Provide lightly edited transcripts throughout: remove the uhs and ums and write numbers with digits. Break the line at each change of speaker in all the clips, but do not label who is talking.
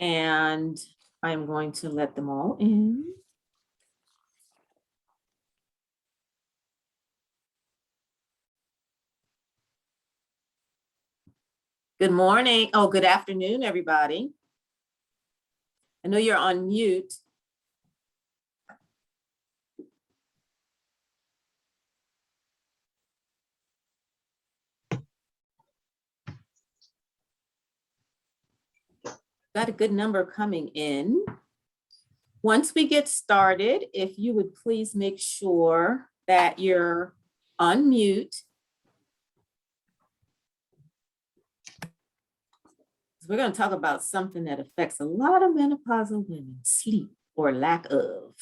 And I'm going to let them all in. Good morning. Oh, good afternoon, everybody. I know you're on mute. Got a good number coming in. Once we get started, if you would please make sure that you're on mute. We're going to talk about something that affects a lot of menopausal women, sleep or lack of.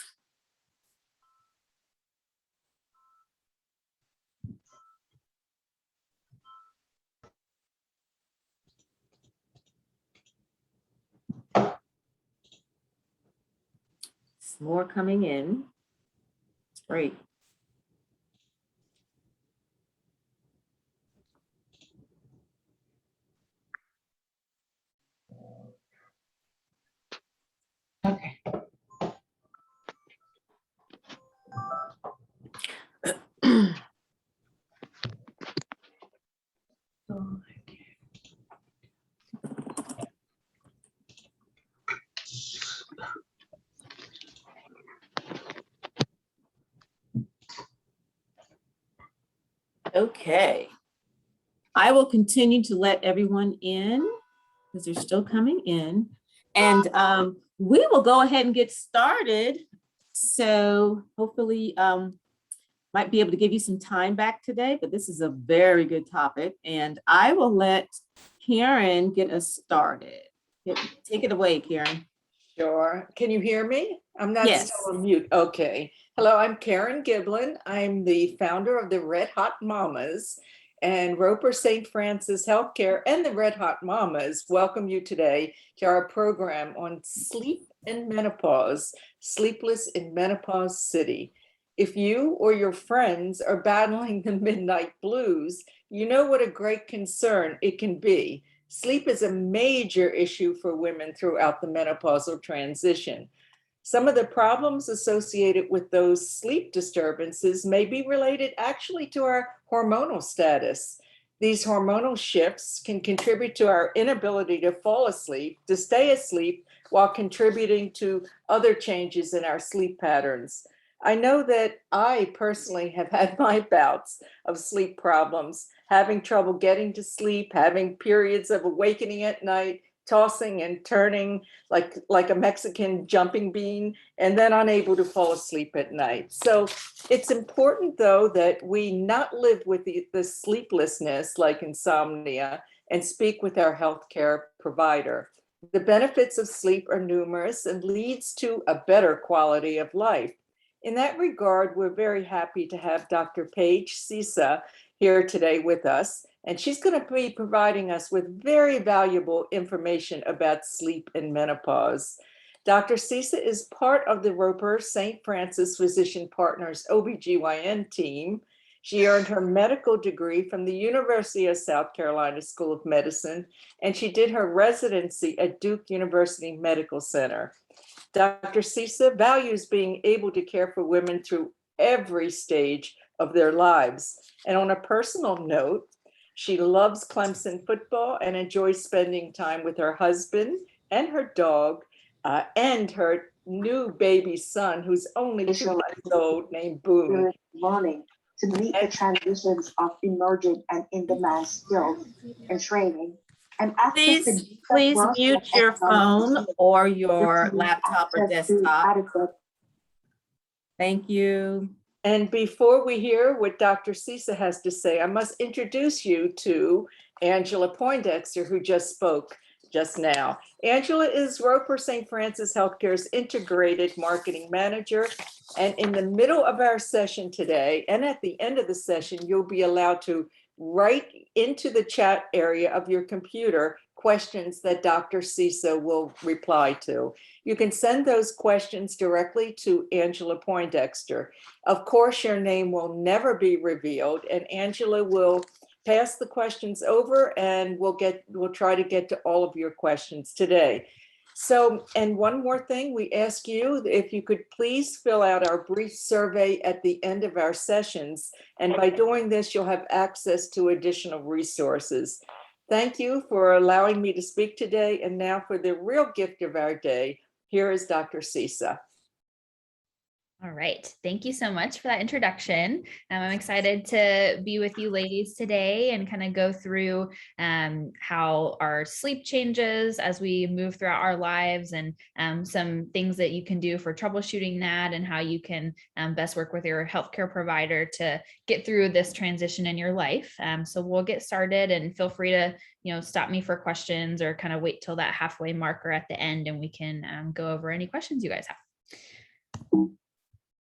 More coming in. Great. Okay. Okay. I will continue to let everyone in because they're still coming in. And we will go ahead and get started. So hopefully might be able to give you some time back today, but this is a very good topic. And I will let Karen get us started. Take it away, Karen.
Sure. Can you hear me? I'm not
Yes.
still on mute. Okay. Hello, I'm Karen Giblin. I'm the founder of the Red Hot Mamas, and Roper St. Francis Healthcare and the Red Hot Mamas welcome you today to our program on sleep and menopause, Sleepless in Menopause City. If you or your friends are battling the midnight blues, you know what a great concern it can be. Sleep is a major issue for women throughout the menopausal transition. Some of the problems associated with those sleep disturbances may be related actually to our hormonal status. These hormonal shifts can contribute to our inability to fall asleep, to stay asleep, while contributing to other changes in our sleep patterns. I know that I personally have had my bouts of sleep problems, having trouble getting to sleep, having periods of awakening at night, tossing and turning like a Mexican jumping bean, and then unable to fall asleep at night. So it's important, though, that we not live with the sleeplessness like insomnia and speak with our healthcare provider. The benefits of sleep are numerous and leads to a better quality of life. In that regard, we're very happy to have Dr. Paige Sisa here today with us, and she's going to be providing us with very valuable information about sleep and menopause. Dr. Sisa is part of the Roper St. Francis Physician Partners OBGYN team. She earned her medical degree from the University of South Carolina School of Medicine, and she did her residency at Duke University Medical Center. Dr. Sisa values being able to care for women through every stage of their lives. And on a personal note, she loves Clemson football and enjoys spending time with her husband and her dog and her new baby son, who's only 2 years old, named Boone.
Learning to meet the transitions of emerging and in-demand skills and training. And
please mute your phone or your laptop or desktop. Thank you.
And before we hear what Dr. Sisa has to say, I must introduce you to Angela Poindexter, who just spoke just now. Angela is Roper St. Francis Healthcare's integrated marketing manager. And in the middle of our session today, and at the end of the session, you'll be allowed to write into the chat area of your computer questions that Dr. Sisa will reply to. You can send those questions directly to Angela Poindexter. Of course, your name will never be revealed, and Angela will pass the questions over, and we'll try to get to all of your questions today. So, and one more thing, we ask you if you could please fill out our brief survey at the end of our sessions. And by doing this, you'll have access to additional resources. Thank you for allowing me to speak today. And now for the real gift of our day, here is Dr. Sisa.
All right. Thank you so much for that introduction. I'm excited to be with you ladies today and kind of go through how our sleep changes as we move throughout our lives, and some things that you can do for troubleshooting that, and how you can best work with your healthcare provider to get through this transition in your life. So we'll get started, and feel free to stop me for questions, or kind of wait till that halfway marker at the end, and we can go over any questions you guys have.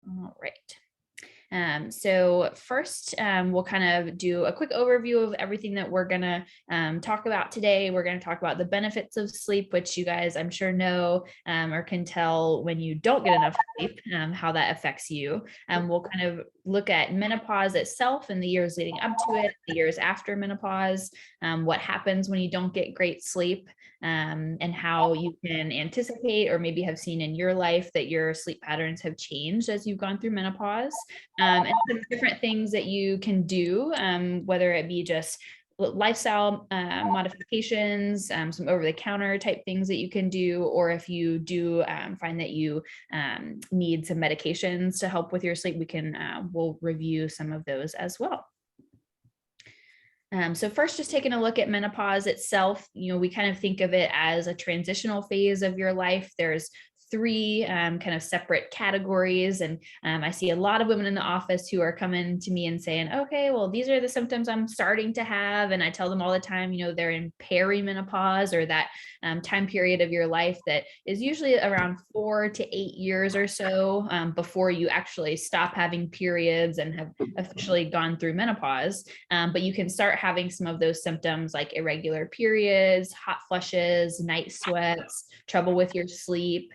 All right. So first, we'll kind of do a quick overview of everything that we're going to talk about today. We're going to talk about the benefits of sleep, which you guys, I'm sure, know or can tell when you don't get enough sleep, how that affects you. We'll kind of look at menopause itself and the years leading up to it, the years after menopause, what happens when you don't get great sleep, and how you can anticipate or maybe have seen in your life that your sleep patterns have changed as you've gone through menopause, and some different things that you can do, whether it be just lifestyle modifications, some over-the-counter type things that you can do, or if you do find that you need some medications to help with your sleep, we'll review some of those as well. So first, just taking a look at menopause itself, we kind of think of it as a transitional phase of your life. There's three kind of separate categories. And I see a lot of women in the office who are coming to me and saying, okay, well, these are the symptoms I'm starting to have. And I tell them all the time, they're in perimenopause, or that time period of your life that is usually around 4 to 8 years or so before you actually stop having periods and have officially gone through menopause. But you can start having some of those symptoms like irregular periods, hot flushes, night sweats, trouble with your sleep.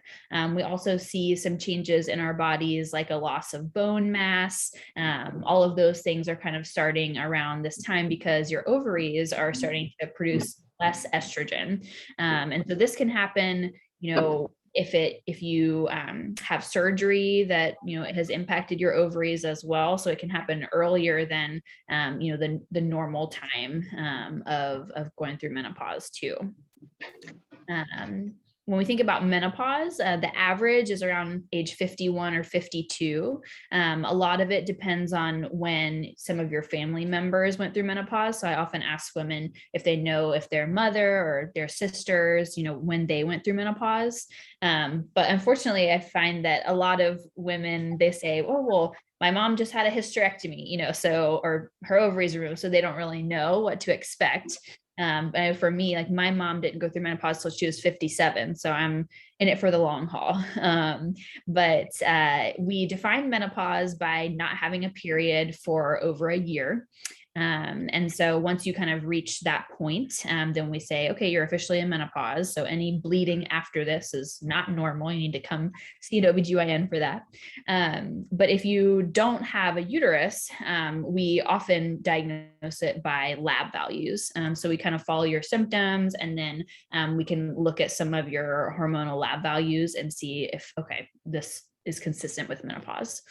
We also see some changes in our bodies, like a loss of bone mass. All of those things are kind of starting around this time because your ovaries are starting to produce less estrogen. And so this can happen, if you have surgery that it has impacted your ovaries as well. So it can happen earlier than the normal time of going through menopause too. When we think about menopause, the average is around age 51 or 52. A lot of it depends on when some of your family members went through menopause. So I often ask women if they know if their mother or their sisters, when they went through menopause. But unfortunately, I find that a lot of women, they say, oh, well, my mom just had a hysterectomy, or her ovaries removed, so they don't really know what to expect. But for me, like my mom didn't go through menopause till she was 57. So I'm in it for the long haul. But we define menopause by not having a period for over a year. And so once you kind of reach that point, then we say, okay, you're officially in menopause. So any bleeding after this is not normal. You need to come see an OBGYN for that. But if you don't have a uterus, we often diagnose it by lab values. So we kind of follow your symptoms, and then we can look at some of your hormonal lab values and see if, okay, this is consistent with menopause.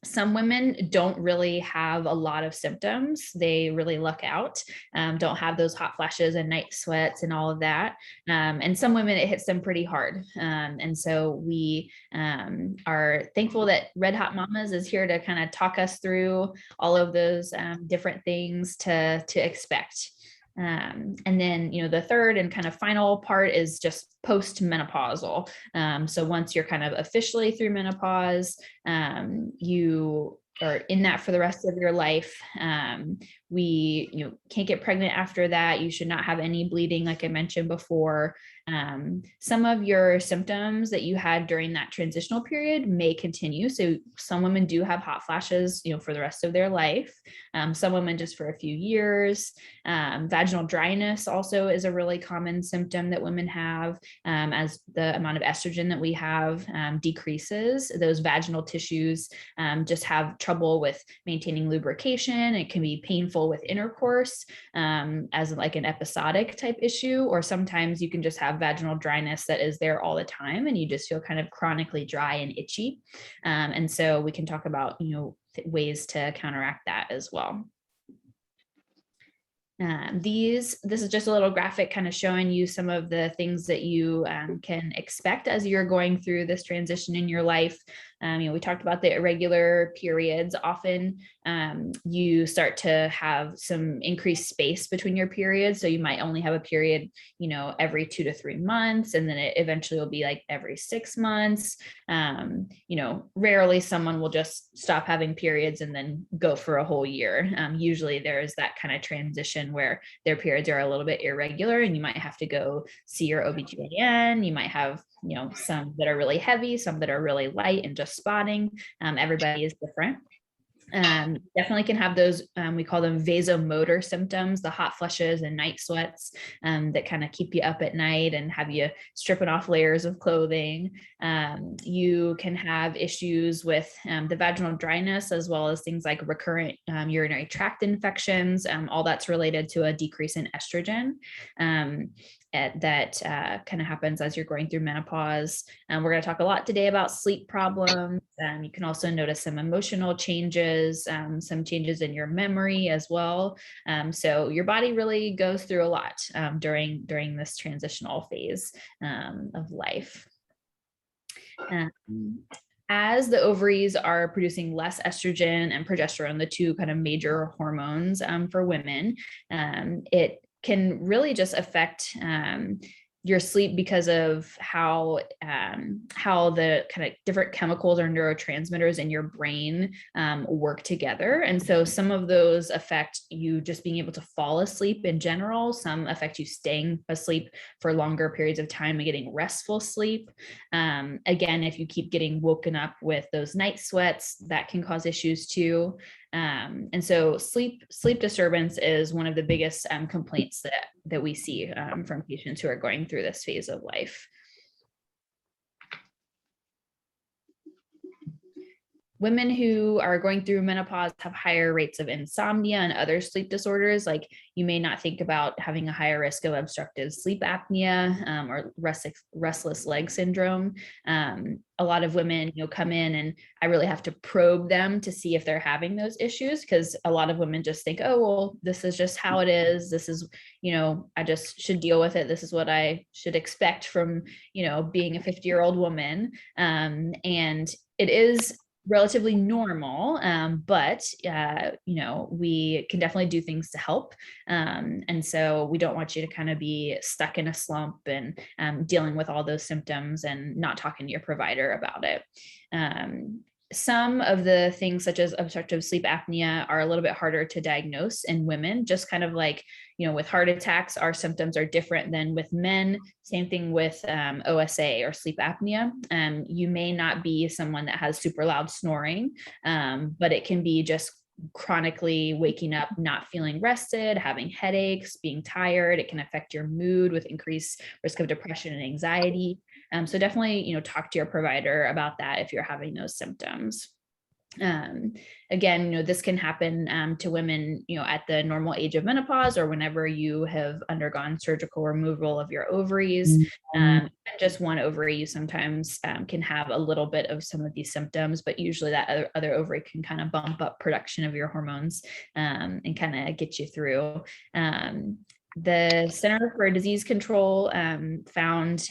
Some women don't really have a lot of symptoms. They really luck out, don't have those hot flashes and night sweats and all of that. And some women, it hits them pretty hard. And so we are thankful that Red Hot Mamas is here to kind of talk us through all of those different things to expect. And then, the third and kind of final part is just post-menopausal. So once you're kind of officially through menopause, you are in that for the rest of your life. We can't get pregnant after that. You should not have any bleeding, like I mentioned before. Some of your symptoms that you had during that transitional period may continue. So some women do have hot flashes, for the rest of their life. Some women just for a few years. Vaginal dryness also is a really common symptom that women have as the amount of estrogen that we have decreases. Those vaginal tissues just have trouble with maintaining lubrication. It can be painful struggle with intercourse as like an episodic type issue, or sometimes you can just have vaginal dryness that is there all the time and you just feel kind of chronically dry and itchy. And so we can talk about, ways to counteract that as well. This is just a little graphic kind of showing you some of the things that you can expect as you're going through this transition in your life. We talked about the irregular periods. Often you start to have some increased space between your periods. So you might only have a period, every 2 to 3 months, and then it eventually will be like every 6 months. Rarely someone will just stop having periods and then go for a whole year. Usually there's that kind of transition where their periods are a little bit irregular and you might have to go see your OBGYN. You might have, some that are really heavy, some that are really light and just spotting. Everybody is different. Definitely can have those, we call them vasomotor symptoms, the hot flushes and night sweats that kind of keep you up at night and have you stripping off layers of clothing. You can have issues with the vaginal dryness, as well as things like recurrent urinary tract infections. All that's related to a decrease in estrogen. That kind of happens as you're going through menopause. We're going to talk a lot today about sleep problems. You can also notice some emotional changes, some changes in your memory as well. So your body really goes through a lot during this transitional phase of life. As the ovaries are producing less estrogen and progesterone, the two kind of major hormones for women, it can really just affect your sleep because of how the kind of different chemicals or neurotransmitters in your brain work together. And so some of those affect you just being able to fall asleep in general. Some affect you staying asleep for longer periods of time and getting restful sleep. Again, if you keep getting woken up with those night sweats, that can cause issues too. And so sleep disturbance is one of the biggest complaints that we see from patients who are going through this phase of life. Women who are going through menopause have higher rates of insomnia and other sleep disorders. Like, you may not think about having a higher risk of obstructive sleep apnea or restless leg syndrome. A lot of women, come in and I really have to probe them to see if they're having those issues, because a lot of women just think, oh, well, this is just how it is. This is, I just should deal with it. This is what I should expect from, being a 50-year-old woman. And it is relatively normal, but we can definitely do things to help. And so we don't want you to kind of be stuck in a slump and dealing with all those symptoms and not talking to your provider about it. Some of the things such as obstructive sleep apnea are a little bit harder to diagnose in women, just kind of like, with heart attacks, our symptoms are different than with men. Same thing with OSA or sleep apnea. You may not be someone that has super loud snoring, but it can be just chronically waking up, not feeling rested, having headaches, being tired. It can affect your mood with increased risk of depression and anxiety. So definitely, talk to your provider about that if you're having those symptoms. Again, this can happen to women, at the normal age of menopause or whenever you have undergone surgical removal of your ovaries. And just one ovary, you sometimes can have a little bit of some of these symptoms, but usually that other ovary can kind of bump up production of your hormones and kind of get you through. The Center for Disease Control found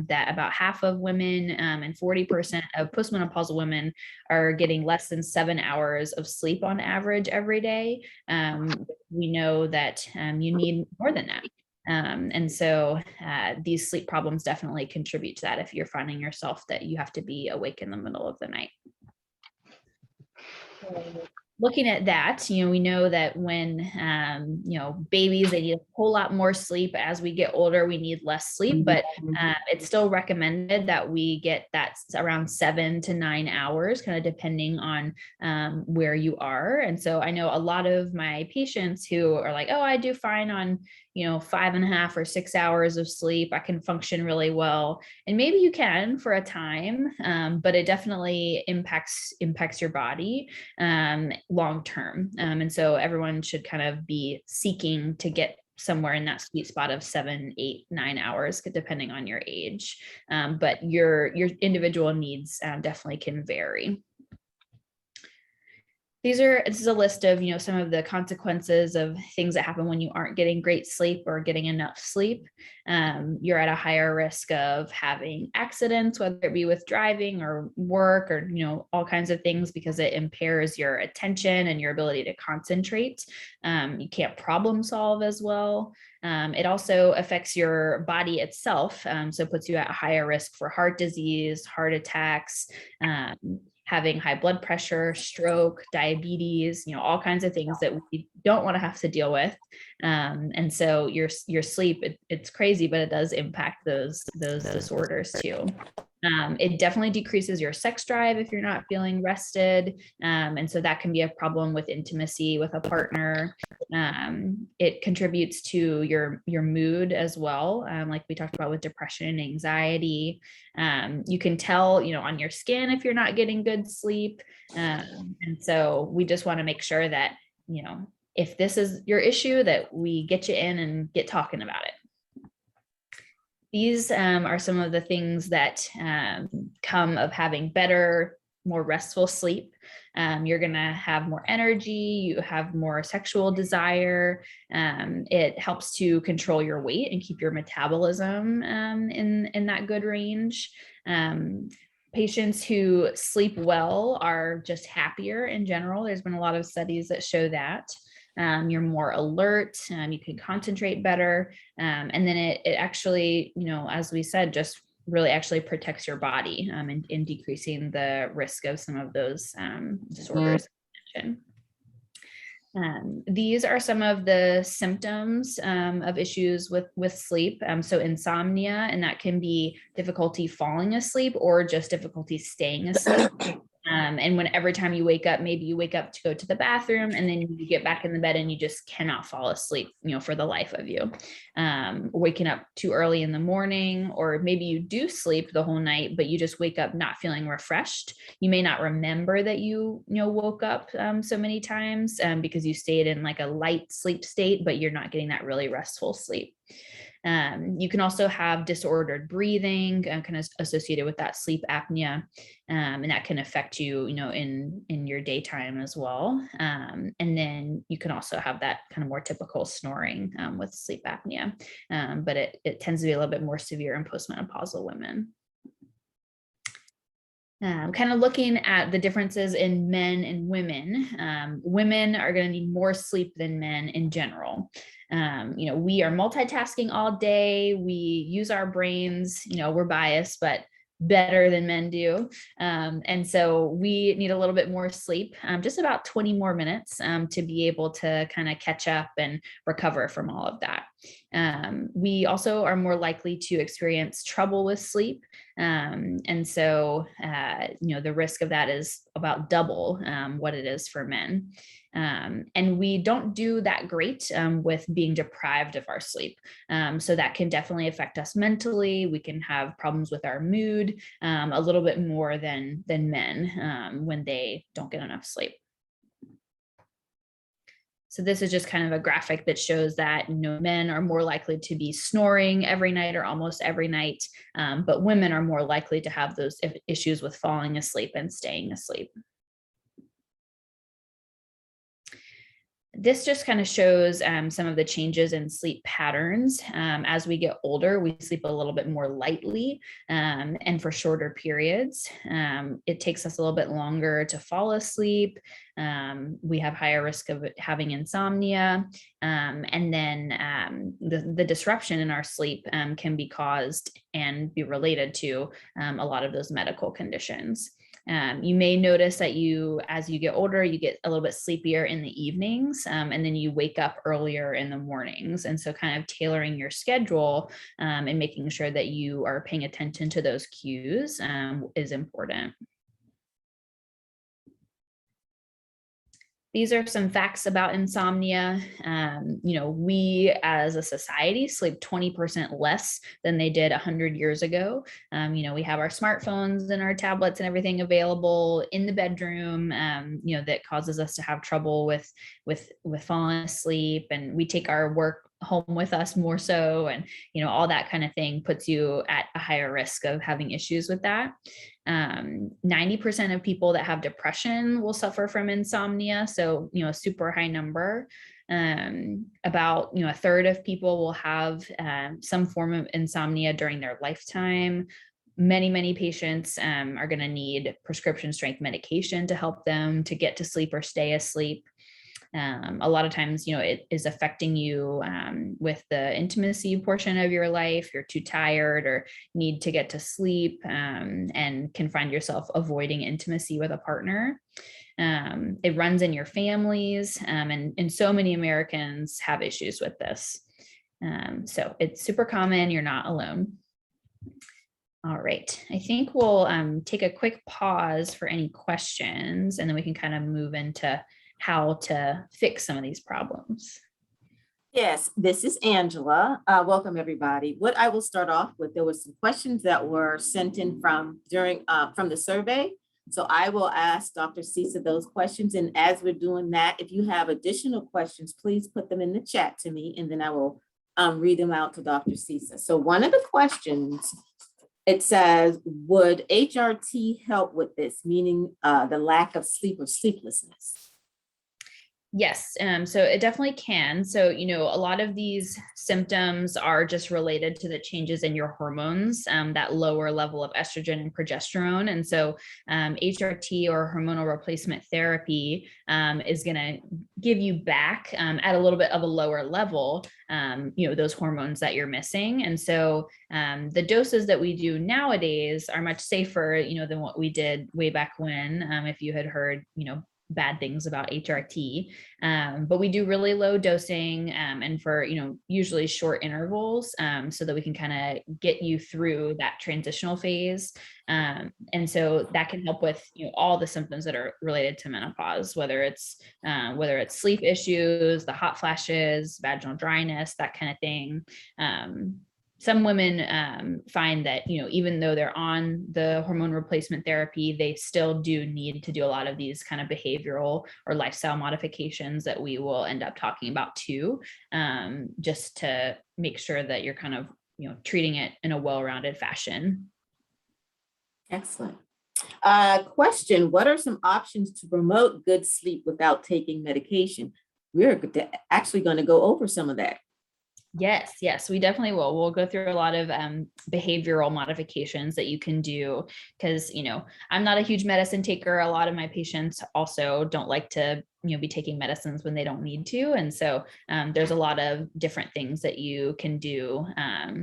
that about half of women and 40% of postmenopausal women are getting less than 7 hours of sleep on average every day. We know that you need more than that. And so these sleep problems definitely contribute to that if you're finding yourself that you have to be awake in the middle of the night. Looking at that, we know that when, babies, they need a whole lot more sleep. As we get older, we need less sleep, but it's still recommended that we get that around 7 to 9 hours, kind of depending on where you are. And so I know a lot of my patients who are like, oh, I do fine on, 5.5 or 6 hours of sleep, I can function really well. And maybe you can for a time, but it definitely impacts your body long term. And so everyone should kind of be seeking to get somewhere in that sweet spot of 7, 8, 9 hours, depending on your age. But your individual needs definitely can vary. This is a list of, some of the consequences of things that happen when you aren't getting great sleep or getting enough sleep. You're at a higher risk of having accidents, whether it be with driving or work or, all kinds of things, because it impairs your attention and your ability to concentrate. You can't problem solve as well. It also affects your body itself. So it puts you at a higher risk for heart disease, heart attacks, having high blood pressure, stroke, diabetes, all kinds of things that we don't want to have to deal with. And so your sleep, it's crazy, but it does impact those disorders too. It definitely decreases your sex drive if you're not feeling rested. And so that can be a problem with intimacy with a partner. It contributes to your mood as well. Like we talked about with depression and anxiety. You can tell, on your skin if you're not getting good sleep. And so we just want to make sure that, if this is your issue, that we get you in and get talking about it. These are some of the things that come of having better, more restful sleep. You're going to have more energy, you have more sexual desire. It helps to control your weight and keep your metabolism in that good range. Patients who sleep well are just happier in general. There's been a lot of studies that show that. You're more alert, you can concentrate better. And then it actually, as we said, just really actually protects your body in decreasing the risk of some of those disorders. These are some of the symptoms of issues with sleep. So insomnia, and that can be difficulty falling asleep or just difficulty staying asleep. And when every time you wake up, maybe you wake up to go to the bathroom and then you get back in the bed and you just cannot fall asleep, for the life of you. Waking up too early in the morning, or maybe you do sleep the whole night, but you just wake up not feeling refreshed. You may not remember that you woke up so many times because you stayed in like a light sleep state, but you're not getting that really restful sleep. You can also have disordered breathing kind of associated with that sleep apnea, and that can affect you, in your daytime as well. And then you can also have that kind of more typical snoring with sleep apnea, but it tends to be a little bit more severe in postmenopausal women. Kind of looking at the differences in men and women. Women are going to need more sleep than men in general. We are multitasking all day. We use our brains, we're biased, but better than men do. And so we need a little bit more sleep, just about 20 more minutes to be able to kind of catch up and recover from all of that. We also are more likely to experience trouble with sleep. And so, the risk of that is about double what it is for men. And we don't do that great with being deprived of our sleep. So that can definitely affect us mentally. We can have problems with our mood a little bit more than men when they don't get enough sleep. So this is just kind of a graphic that shows that, men are more likely to be snoring every night or almost every night, but women are more likely to have those issues with falling asleep and staying asleep. This just kind of shows some of the changes in sleep patterns. As we get older, we sleep a little bit more lightly and for shorter periods. It takes us a little bit longer to fall asleep. We have higher risk of having insomnia. And then the disruption in our sleep can be caused and be related to a lot of those medical conditions. You may notice that as you get older, you get a little bit sleepier in the evenings, and then you wake up earlier in the mornings. And so kind of tailoring your schedule and making sure that you are paying attention to those cues is important. These are some facts about insomnia. We as a society sleep 20% less than they did 100 years ago. We have our smartphones and our tablets and everything available in the bedroom, that causes us to have trouble with falling asleep, and we take our work home with us more so, and all that kind of thing puts you at a higher risk of having issues with that. 90% of people that have depression will suffer from insomnia, so a super high number. About a third of people will have some form of insomnia during their lifetime. Many patients are going to need prescription strength medication to help them to get to sleep or stay asleep. A lot of times, it is affecting you with the intimacy portion of your life. You're too tired or need to get to sleep, and can find yourself avoiding intimacy with a partner. It runs in your families, and so many Americans have issues with this. So it's super common. You're not alone. All right. I think we'll take a quick pause for any questions, and then we can kind of move into how to fix some of these problems.
Yes, this is Angela. Welcome everybody. What I will start off with, there were some questions that were sent in from the survey. So I will ask Dr. Cisa those questions. And as we're doing that, if you have additional questions, please put them in the chat to me, and then I will read them out to Dr. Cisa. So one of the questions, it says, would HRT help with this, meaning the lack of sleep or sleeplessness?
Yes, so it definitely can. So, a lot of these symptoms are just related to the changes in your hormones, that lower level of estrogen and progesterone. And so HRT, or hormonal replacement therapy, is going to give you back at a little bit of a lower level, those hormones that you're missing. And so the doses that we do nowadays are much safer, than what we did way back when, if you had heard, bad things about HRT, but we do really low dosing, and for usually short intervals, so that we can kind of get you through that transitional phase, and so that can help with all the symptoms that are related to menopause, whether it's sleep issues, the hot flashes, vaginal dryness, that kind of thing. Some women find that, even though they're on the hormone replacement therapy, they still do need to do a lot of these kind of behavioral or lifestyle modifications that we will end up talking about too, just to make sure that you're kind of, treating it in a well-rounded fashion.
Excellent. Question, what are some options to promote good sleep without taking medication? We're actually going to go over some of that.
Yes, we definitely will. We'll go through a lot of behavioral modifications that you can do, because, I'm not a huge medicine taker. A lot of my patients also don't like to, be taking medicines when they don't need to. And so there's a lot of different things that you can do,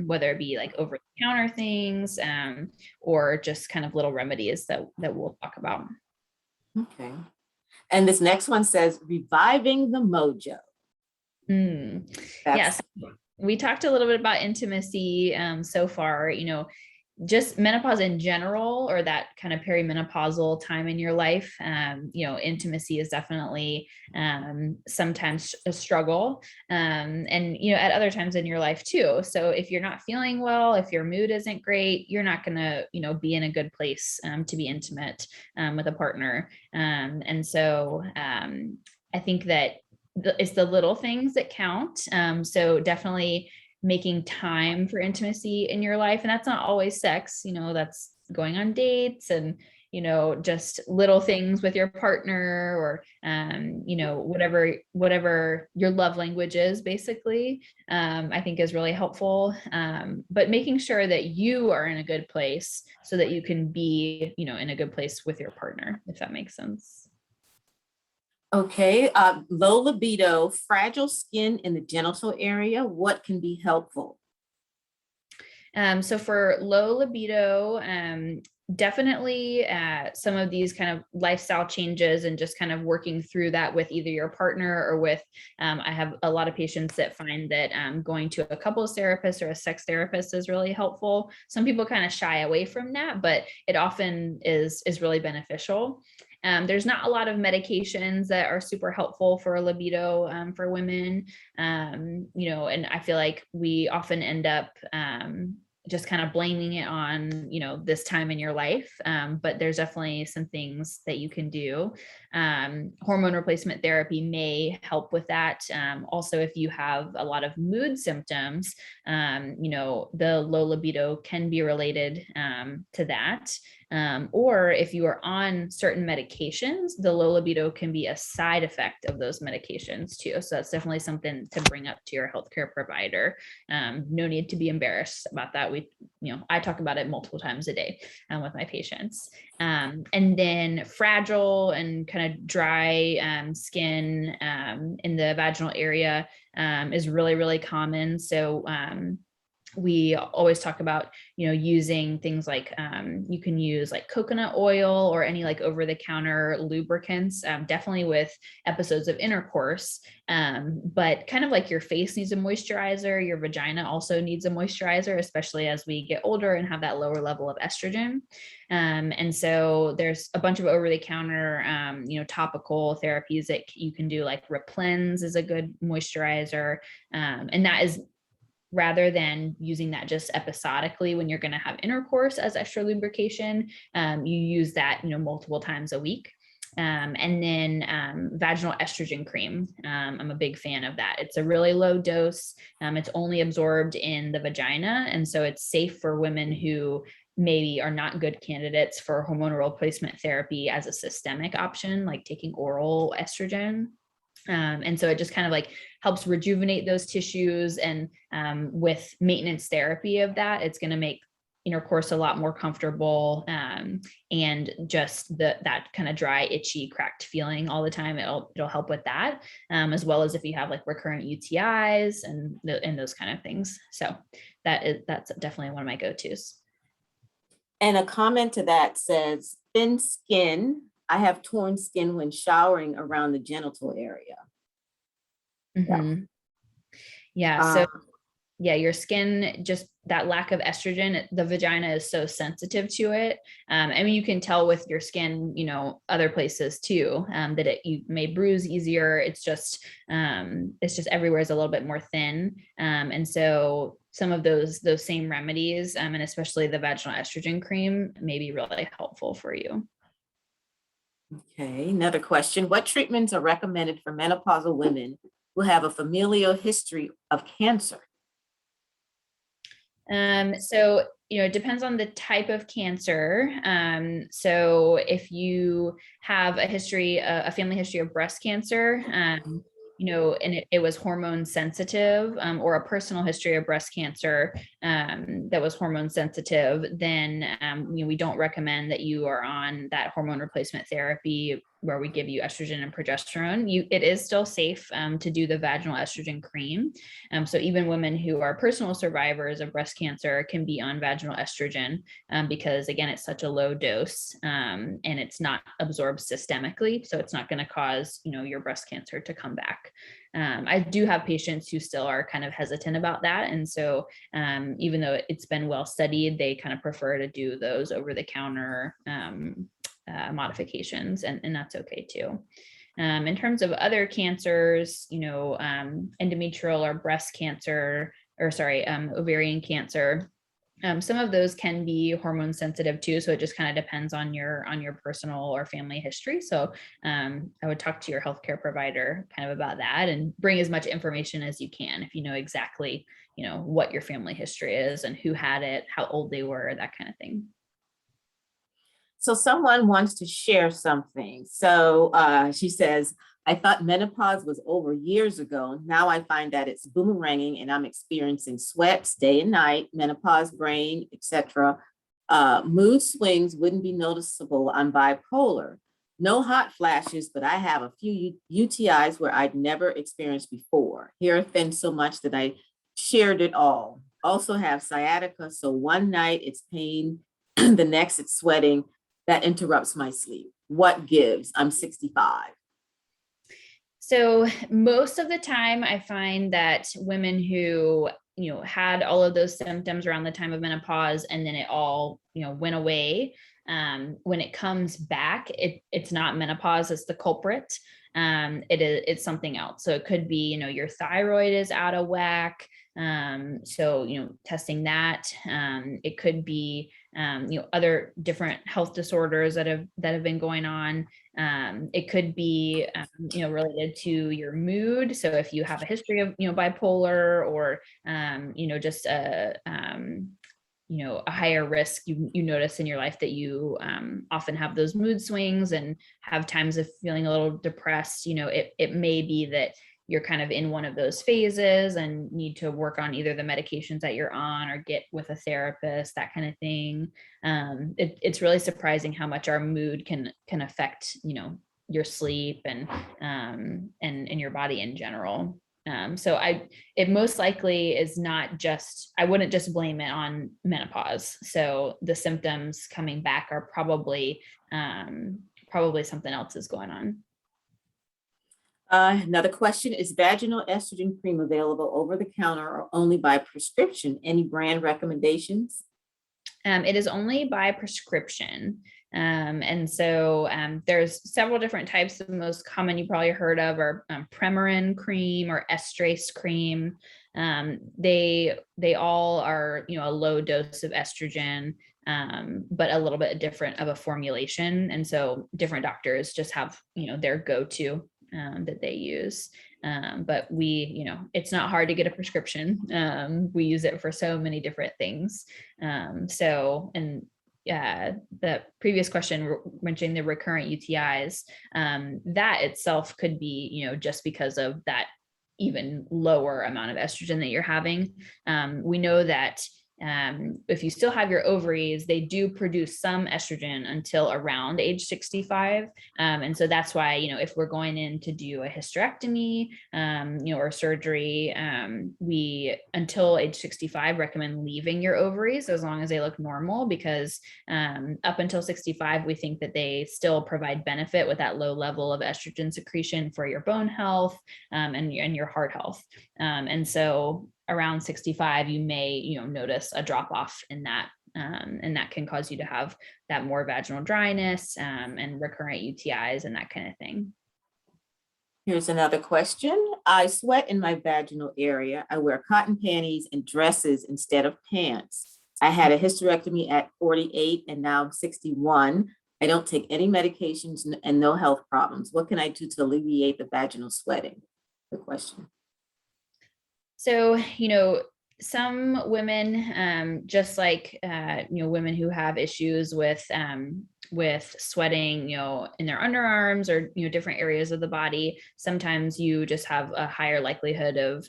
whether it be like over-the-counter things, or just kind of little remedies that we'll talk about.
Okay. And this next one says, reviving the mojo.
Yes, we talked a little bit about intimacy so far, just menopause in general, or that kind of perimenopausal time in your life. Intimacy is definitely sometimes a struggle, and at other times in your life too. So if you're not feeling well, if your mood isn't great, you're not gonna be in a good place to be intimate with a partner. And so I think that it's the little things that count. So definitely making time for intimacy in your life. And that's not always sex, that's going on dates and, just little things with your partner, or, whatever your love language is, basically, I think is really helpful. But making sure that you are in a good place so that you can be, in a good place with your partner, if that makes sense.
Okay, low libido, fragile skin in the genital area, what can be helpful?
So for low libido, definitely some of these kind of lifestyle changes, and just kind of working through that with either your partner or with, I have a lot of patients that find that going to a couples therapist or a sex therapist is really helpful. Some people kind of shy away from that, but it often is really beneficial. There's not a lot of medications that are super helpful for libido for women, and I feel like we often end up just kind of blaming it on, this time in your life. But there's definitely some things that you can do. Hormone replacement therapy may help with that. Also, if you have a lot of mood symptoms, the low libido can be related to that. Or if you are on certain medications, the low libido can be a side effect of those medications too. So that's definitely something to bring up to your healthcare provider. No need to be embarrassed about that. I talk about it multiple times a day with my patients. And then fragile and kind of dry skin in the vaginal area is really, really common. So we always talk about, using things like you can use like coconut oil or any like over-the-counter lubricants, definitely with episodes of intercourse. But kind of like your face needs a moisturizer, your vagina also needs a moisturizer, especially as we get older and have that lower level of estrogen. And so there's a bunch of over-the-counter, topical therapies that you can do, like Replens is a good moisturizer. And that is rather than using that just episodically when you're going to have intercourse as extra lubrication, you use that, multiple times a week. And then vaginal estrogen cream. I'm a big fan of that. It's a really low dose. It's only absorbed in the vagina. And so it's safe for women who maybe are not good candidates for hormonal replacement therapy as a systemic option, like taking oral estrogen. And so it just kind of like helps rejuvenate those tissues. And with maintenance therapy of that, it's going to make intercourse a lot more comfortable, and just that kind of dry, itchy, cracked feeling all the time. It'll help with that, as well as if you have like recurrent UTIs and those kind of things. So that's definitely one of my go-tos.
And a comment to that says, thin skin. I have torn skin when showering around the genital area.
Mm-hmm. Yeah. So your skin, just that lack of estrogen, the vagina is so sensitive to it. You can tell with your skin, other places too, that you may bruise easier. It's just everywhere is a little bit more thin. And so some of those same remedies, and especially the vaginal estrogen cream, may be really helpful for you.
Okay, another question. What treatments are recommended for menopausal women who have a familial history of cancer?
So, it depends on the type of cancer. So if you have a family history of breast cancer, and it was hormone sensitive, or a personal history of breast cancer that was hormone sensitive, then we don't recommend that you are on that hormone replacement therapy where we give you estrogen and progesterone. It is still safe to do the vaginal estrogen cream. So even women who are personal survivors of breast cancer can be on vaginal estrogen because, again, it's such a low dose and it's not absorbed systemically. So it's not going to cause, your breast cancer to come back. I do have patients who still are kind of hesitant about that. And so even though it's been well studied, they kind of prefer to do those over-the-counter modifications, and that's okay too. In terms of other cancers, endometrial or breast cancer, ovarian cancer, some of those can be hormone sensitive too. So it just kind of depends on your personal or family history. So I would talk to your healthcare provider kind of about that and bring as much information as you can if you know exactly, what your family history is and who had it, how old they were, that kind of thing.
So someone wants to share something. So she says, I thought menopause was over years ago. Now I find that it's boomeranging and I'm experiencing sweats day and night, menopause brain, etc. Mood swings wouldn't be noticeable. I'm bipolar. No hot flashes, but I have a few UTIs where I'd never experienced before. Hair thin so much that I shared it all. Also have sciatica. So one night it's pain, the next it's sweating. That interrupts my sleep. What gives? I'm 65.
So most of the time I find that women who, had all of those symptoms around the time of menopause, and then it all, went away. When it comes back, it's not menopause, it's the culprit. It's something else. So it could be, your thyroid is out of whack. So, testing that. It could be, other different health disorders that have been going on. It could be, related to your mood. So if you have a history of, bipolar, or, just a higher risk, you notice in your life that you often have those mood swings and have times of feeling a little depressed. It may be that you're kind of in one of those phases and need to work on either the medications that you're on or get with a therapist, that kind of thing. It's really surprising how much our mood can affect, your sleep and your body in general. So it most likely is not just, I wouldn't just blame it on menopause. So the symptoms coming back are probably something else is going on.
Another question, is vaginal estrogen cream available over the counter or only by prescription? Any brand recommendations?
It is only by prescription. And so there's several different types. The most common you probably heard of are Premarin cream or estrase cream. They all are, a low dose of estrogen, but a little bit different of a formulation. And so different doctors just have, their go-to that they use. But it's not hard to get a prescription. We use it for so many different things. The previous question mentioning the recurrent UTIs, that itself could be, just because of that even lower amount of estrogen that you're having. We know that if you still have your ovaries, they do produce some estrogen until around age 65. And so that's why, if we're going in to do a hysterectomy, or surgery, we, until age 65, recommend leaving your ovaries as long as they look normal, because up until 65, we think that they still provide benefit with that low level of estrogen secretion for your bone health, and your heart health. And so around 65, you may, notice a drop off in that, and that can cause you to have that more vaginal dryness, and recurrent UTIs and that kind of thing.
Here's another question. I sweat in my vaginal area. I wear cotton panties and dresses instead of pants. I had a hysterectomy at 48 and now I'm 61. I don't take any medications and no health problems. What can I do to alleviate the vaginal sweating? The question.
So, some women, just like, women who have issues with sweating, in their underarms or, different areas of the body, sometimes you just have a higher likelihood of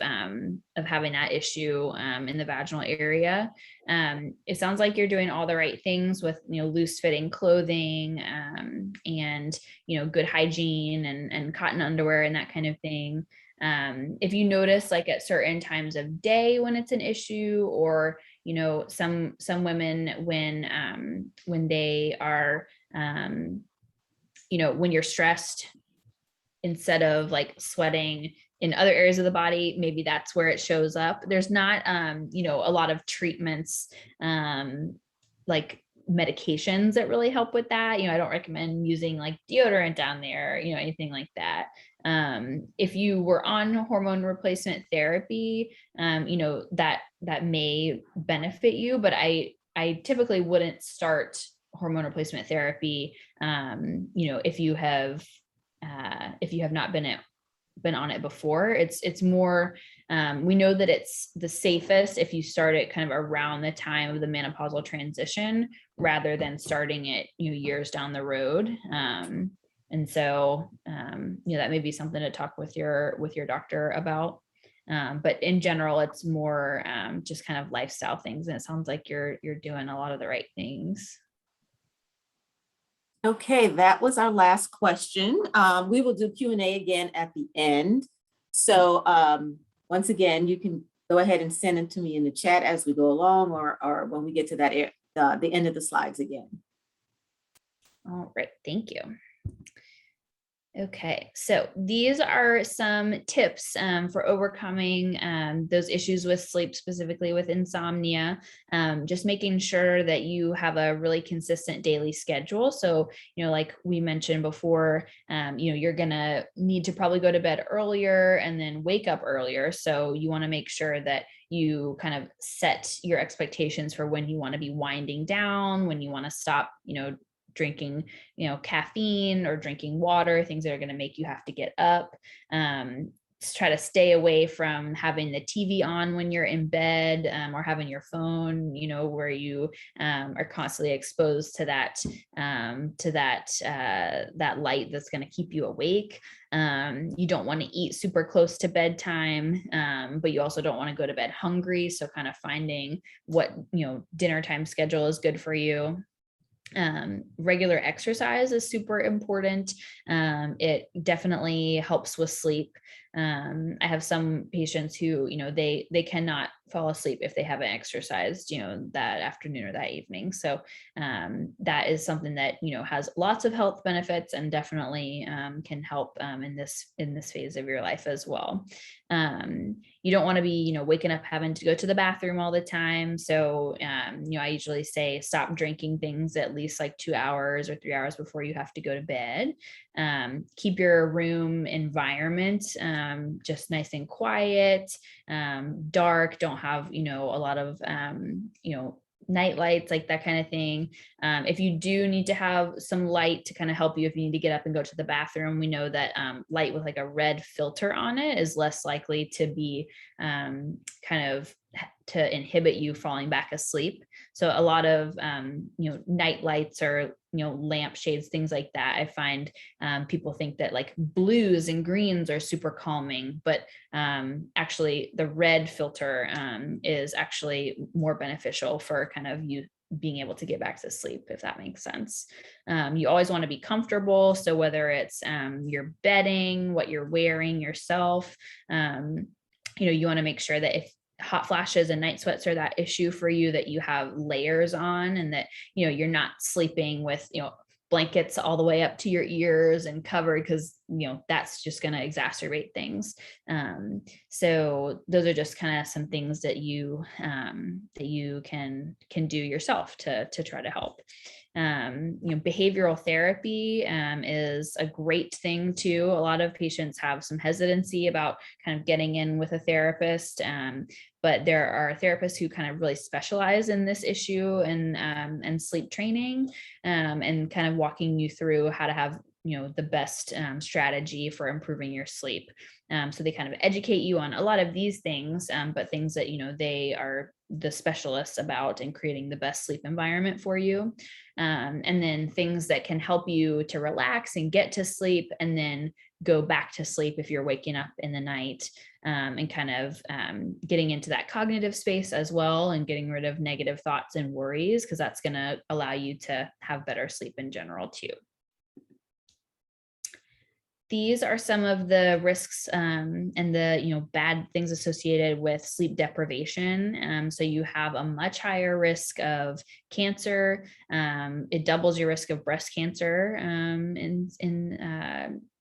having that issue, in the vaginal area. It sounds like you're doing all the right things with, loose fitting clothing, and, good hygiene and cotton underwear and that kind of thing. If you notice, like at certain times of day when it's an issue, or, some women, when they are, when you're stressed, instead of like sweating in other areas of the body, maybe that's where it shows up. There's not, a lot of treatments, like medications that really help with that. I don't recommend using like deodorant down there, anything like that. If you were on hormone replacement therapy, that may benefit you, but I typically wouldn't start hormone replacement therapy, if you have not been on it before. It's more, we know that it's the safest if you start it kind of around the time of the menopausal transition, rather than starting it, years down the road. And so, that may be something to talk with your doctor about. But in general, it's more, just kind of lifestyle things. And it sounds like you're doing a lot of the right things.
Okay, that was our last question. We will do Q&A again at the end. So once again, you can go ahead and send them to me in the chat as we go along, or when we get to that the end of the slides again.
All right, thank you. Okay, so these are some tips for overcoming those issues with sleep, specifically with insomnia. Just making sure that you have a really consistent daily schedule. So, like we mentioned before, you're gonna need to probably go to bed earlier and then wake up earlier. So you want to make sure that you kind of set your expectations for when you want to be winding down, when you want to stop, drinking, caffeine or drinking water, things that are going to make you have to get up. Try to stay away from having the TV on when you're in bed, or having your phone, where you are constantly exposed to that light that's going to keep you awake. You don't want to eat super close to bedtime, but you also don't want to go to bed hungry. So kind of finding what, dinner time schedule is good for you. Regular exercise is super important. It definitely helps with sleep. I have some patients who, they cannot fall asleep if they haven't exercised, that afternoon or that evening. So that is something that, has lots of health benefits and definitely can help in this phase of your life as well. You don't want to be, waking up having to go to the bathroom all the time. So, I usually say stop drinking things at least like 2 hours or 3 hours before you have to go to bed. Keep your room environment just nice and quiet, dark. Don't have, a lot of, night lights, like that kind of thing. If you do need to have some light to kind of help you, if you need to get up and go to the bathroom, we know that light with like a red filter on it is less likely to be kind of to inhibit you falling back asleep. So a lot of, night lights or, lamp shades, things like that. I find people think that like blues and greens are super calming, but actually the red filter is actually more beneficial for kind of you being able to get back to sleep, if that makes sense. You always want to be comfortable. So whether it's your bedding, what you're wearing yourself, you want to make sure that if hot flashes and night sweats are that issue for you, that you have layers on and that, you're not sleeping with, blankets all the way up to your ears and covered, because, that's just going to exacerbate things. So those are just kind of some things that you can do yourself to try to help. Behavioral therapy is a great thing too. A lot of patients have some hesitancy about kind of getting in with a therapist, but there are therapists who kind of really specialize in this issue and sleep training, and kind of walking you through how to have the best strategy for improving your sleep. So they kind of educate you on a lot of these things, but things that they are the specialists about in creating the best sleep environment for you. And then things that can help you to relax and get to sleep, and then go back to sleep if you're waking up in the night, and kind of getting into that cognitive space as well, and getting rid of negative thoughts and worries, because that's going to allow you to have better sleep in general too. These are some of the risks and the bad things associated with sleep deprivation. So you have a much higher risk of cancer. It doubles your risk of breast cancer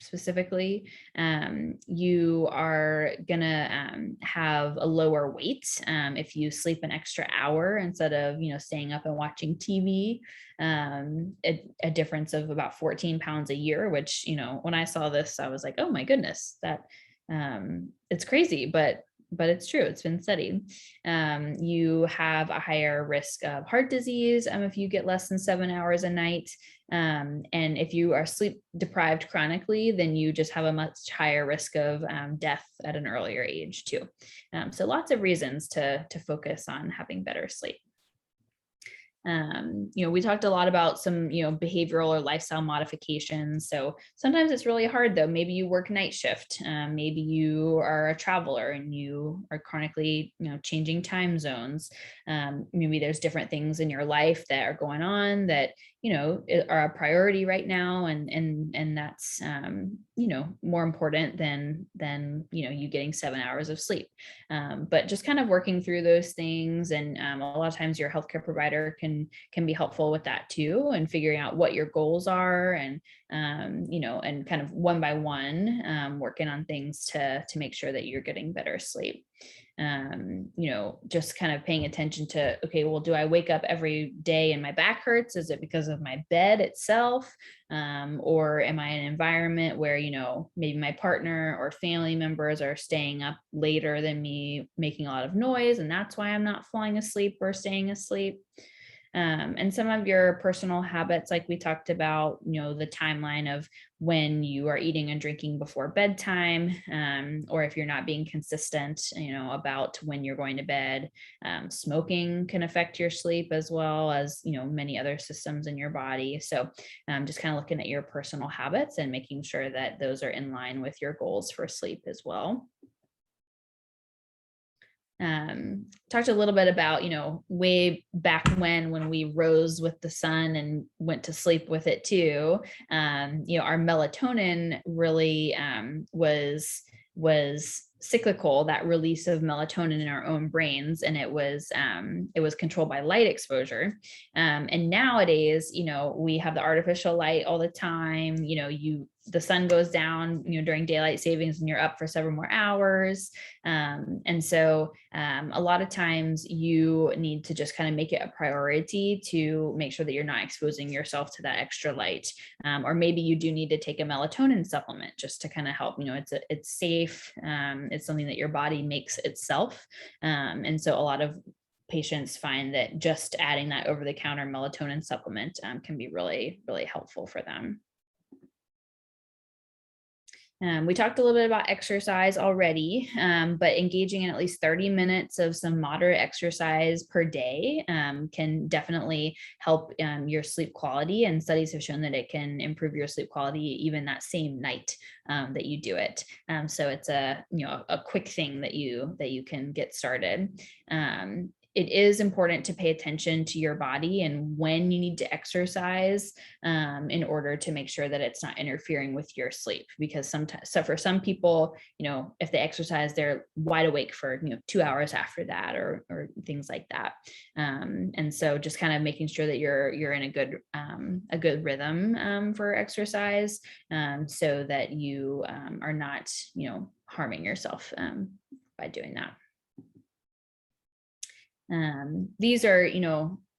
specifically. You are gonna have a lower weight if you sleep an extra hour instead of staying up and watching TV. A difference of about 14 pounds a year, which when I saw this, I was like, oh my goodness, that it's crazy, but it's true. It's been studied. You have a higher risk of heart disease if you get less than 7 hours a night. And if you are sleep deprived chronically, then you just have a much higher risk of death at an earlier age too. So lots of reasons to focus on having better sleep. We talked a lot about some, behavioral or lifestyle modifications. So sometimes it's really hard though. Maybe you work night shift. Maybe you are a traveler and you are chronically, changing time zones. Maybe there's different things in your life that are going on that, are a priority right now. And that's, more important than, you getting 7 hours of sleep. But just kind of working through those things. And a lot of times your healthcare provider can can be helpful with that too, and figuring out what your goals are, and and kind of one by one, working on things to make sure that you're getting better sleep. Just kind of paying attention to, okay, well, do I wake up every day and my back hurts? Is it because of my bed itself? Or am I in an environment where, maybe my partner or family members are staying up later than me, making a lot of noise, and that's why I'm not falling asleep or staying asleep. And some of your personal habits, like we talked about, the timeline of when you are eating and drinking before bedtime, or if you're not being consistent, about when you're going to bed. Smoking can affect your sleep as well as, many other systems in your body. So just kind of looking at your personal habits and making sure that those are in line with your goals for sleep as well. Talked a little bit about, way back when we rose with the sun and went to sleep with it too. Our melatonin really was cyclical, that release of melatonin in our own brains, and it was controlled by light exposure. And nowadays, we have the artificial light all the time. The sun goes down, during daylight savings, and you're up for several more hours. And so a lot of times you need to just kind of make it a priority to make sure that you're not exposing yourself to that extra light. Or maybe you do need to take a melatonin supplement just to kind of help. It's safe. It's something that your body makes itself. And so a lot of patients find that just adding that over-the-counter melatonin supplement can be really, really helpful for them. We talked a little bit about exercise already, but engaging in at least 30 minutes of some moderate exercise per day can definitely help your sleep quality. And studies have shown that it can improve your sleep quality even that same night that you do it. So it's a quick thing that you can get started. It is important to pay attention to your body and when you need to exercise in order to make sure that it's not interfering with your sleep. Because so for some people, if they exercise, they're wide awake for 2 hours after that, or things like that. And so just kind of making sure that you're in a good rhythm for exercise, so that you are not harming yourself by doing that. These are,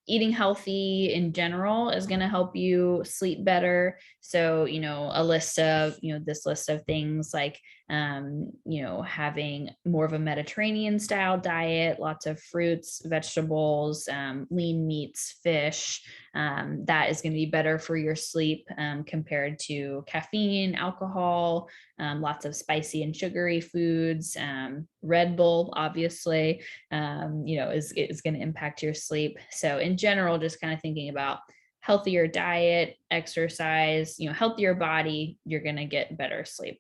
eating healthy in general is going to help you sleep better. So, a list of, this list of things like, having more of a Mediterranean style diet, lots of fruits, vegetables, lean meats, fish, that is going to be better for your sleep compared to caffeine, alcohol, lots of spicy and sugary foods. Red Bull, obviously, is going to impact your sleep. So in general, just kind of thinking about healthier diet, exercise, healthier body, you're going to get better sleep.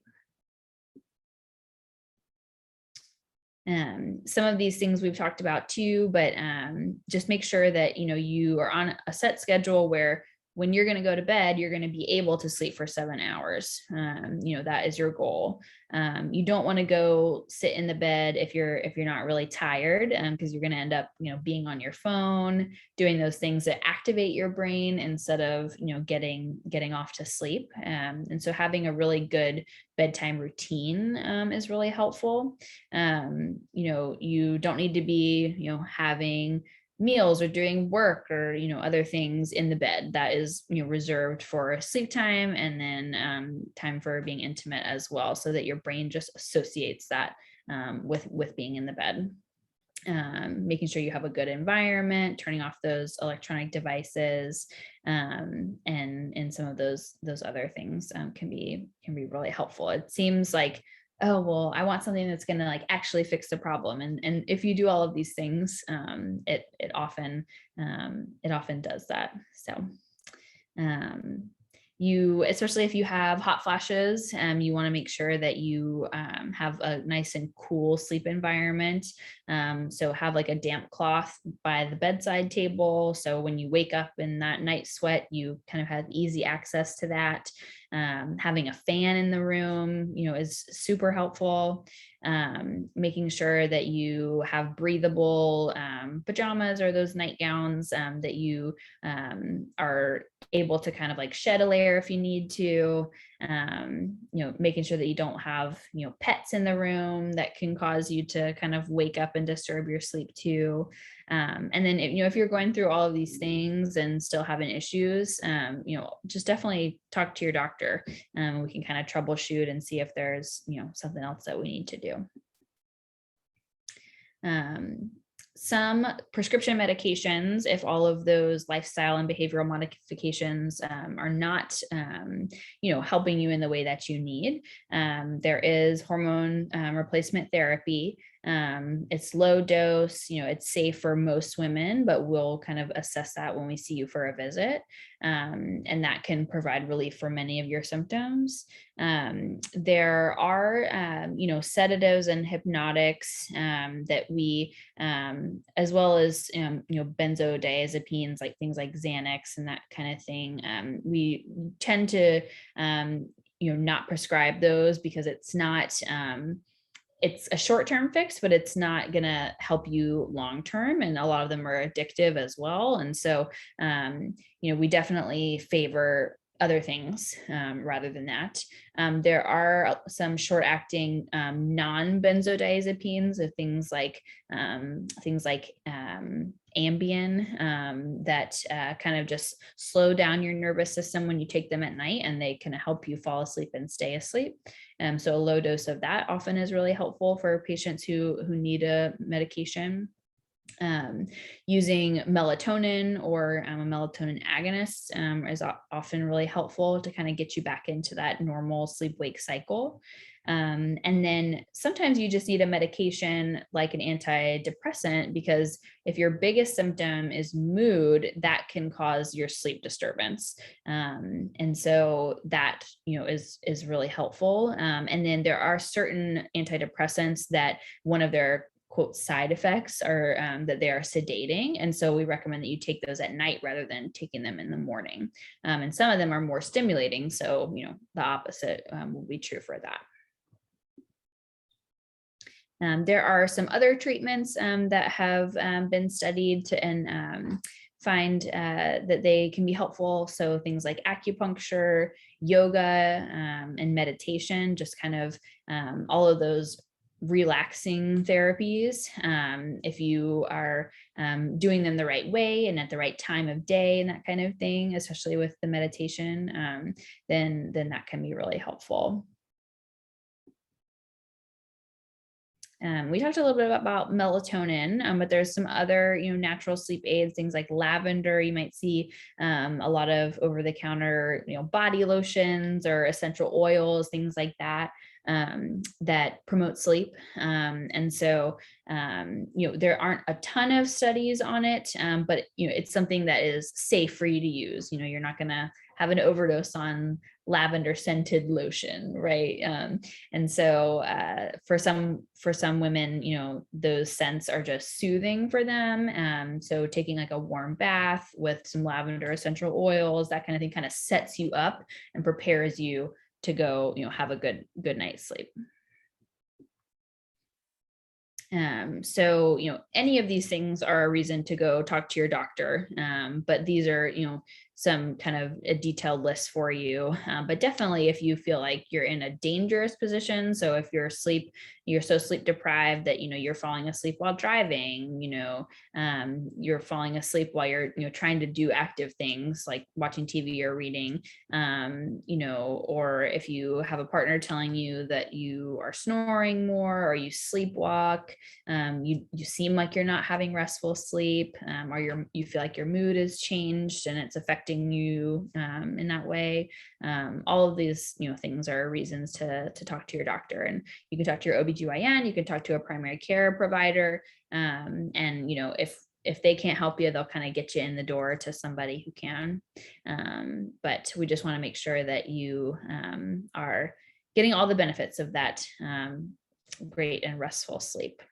Some of these things we've talked about too, but just make sure that, you are on a set schedule where when you're going to go to bed, you're going to be able to sleep for 7 hours. That is your goal. You don't want to go sit in the bed if you're not really tired, because you're going to end up, being on your phone, doing those things that activate your brain instead of, getting off to sleep. And so having a really good bedtime routine is really helpful. You don't need to be, having meals or doing work or other things in the bed. That is reserved for sleep time, and then time for being intimate as well, so that your brain just associates that with being in the bed. Making sure you have a good environment, turning off those electronic devices, and some of those other things can be really helpful. It seems like, oh, well, I want something that's going to actually fix the problem. And if you do all of these things, it often does that. So, especially if you have hot flashes, you want to make sure that you have a nice and cool sleep environment. So have a damp cloth by the bedside table. So when you wake up in that night sweat, you kind of have easy access to that. Having a fan in the room, is super helpful. Making sure that you have breathable pajamas or those nightgowns that you are able to kind of like shed a layer if you need to. Making sure that you don't have, pets in the room that can cause you to kind of wake up and disturb your sleep too. And then, if you're going through all of these things and still having issues, just definitely talk to your doctor. We can kind of troubleshoot and see if there's, something else that we need to do. Some prescription medications, if all of those lifestyle and behavioral modifications are not, helping you in the way that you need, there is hormone replacement therapy. It's low dose, it's safe for most women, but we'll kind of assess that when we see you for a visit. And that can provide relief for many of your symptoms. There are, sedatives and hypnotics that we, as well as, benzodiazepines, like things like Xanax and that kind of thing. We tend to, not prescribe those because it's not, it's a short-term fix, but it's not going to help you long-term. And a lot of them are addictive as well. And so, we definitely favor other things rather than that. There are some short-acting non-benzodiazepines, of things like Ambien that kind of just slow down your nervous system when you take them at night, and they can help you fall asleep and stay asleep. So a low dose of that often is really helpful for patients who need a medication. Using melatonin or a melatonin agonist is often really helpful to kind of get you back into that normal sleep-wake cycle. And then sometimes you just need a medication like an antidepressant, because if your biggest symptom is mood, that can cause your sleep disturbance. And so that, is really helpful. And then there are certain antidepressants that one of their quote side effects are that they are sedating. And so we recommend that you take those at night rather than taking them in the morning. And some of them are more stimulating. So, the opposite will be true for that. There are some other treatments that have been studied and find that they can be helpful. So things like acupuncture, yoga, and meditation, just kind of all of those relaxing therapies. If you are doing them the right way and at the right time of day and that kind of thing, especially with the meditation, then that can be really helpful. We talked a little bit about melatonin, but there's some other, natural sleep aids, things like lavender. You might see a lot of over-the-counter, body lotions or essential oils, things like that, that promote sleep. And so, there aren't a ton of studies on it, but, it's something that is safe for you to use. You're not going to have an overdose on lavender scented lotion, right? And so for some women, those scents are just soothing for them. So taking like a warm bath with some lavender essential oils, that kind of thing, kind of sets you up and prepares you to go, have a good night's sleep. So, any of these things are a reason to go talk to your doctor. But these are, some kind of a detailed list for you. But definitely if you feel like you're in a dangerous position, so if you're so sleep deprived that, you're falling asleep while driving, you're falling asleep while you're, trying to do active things like watching TV or reading, or if you have a partner telling you that you are snoring more or you sleepwalk, you seem like you're not having restful sleep, or you feel like your mood has changed and it's affecting you in that way. All of these, things are reasons to talk to your doctor. And you can talk to your OBGYN, you can talk to a primary care provider, and if they can't help you, they'll kind of get you in the door to somebody who can. But we just want to make sure that you are getting all the benefits of that great and restful sleep.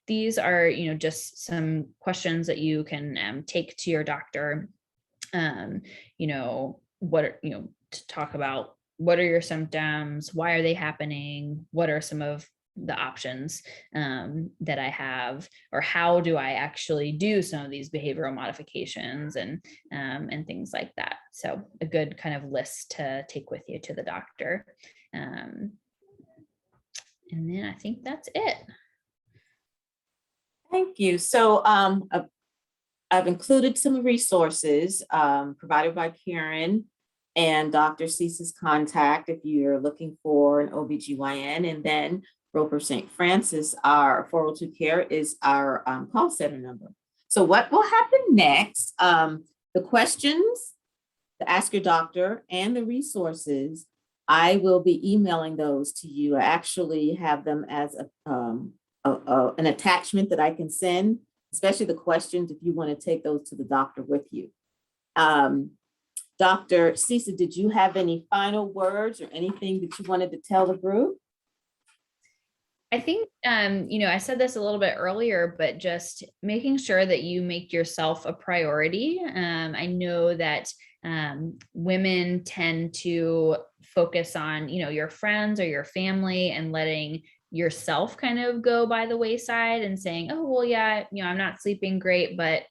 These are, just some questions that you can take to your doctor. What are, to talk about what are your symptoms, why are they happening, what are some of the options that I have, or how do I actually do some of these behavioral modifications and things like that. So a good kind of list to take with you to the doctor. And then I think that's it.
Thank you. So I've included some resources provided by Karen and Dr. Cease's contact if you're looking for an OBGYN, and then Roper St. Francis, our 402 care is our call center number. So what will happen next? The questions to ask your doctor and the resources, I will be emailing those to you. I actually have them as an attachment that I can send, especially the questions if you want to take those to the doctor with you. Dr. Cease, did you have any final words or anything that you wanted to tell the group?
I think, I said this a little bit earlier, but just making sure that you make yourself a priority. I know that women tend to focus on, your friends or your family and letting yourself kind of go by the wayside and saying, oh, well, yeah, I'm not sleeping great, but,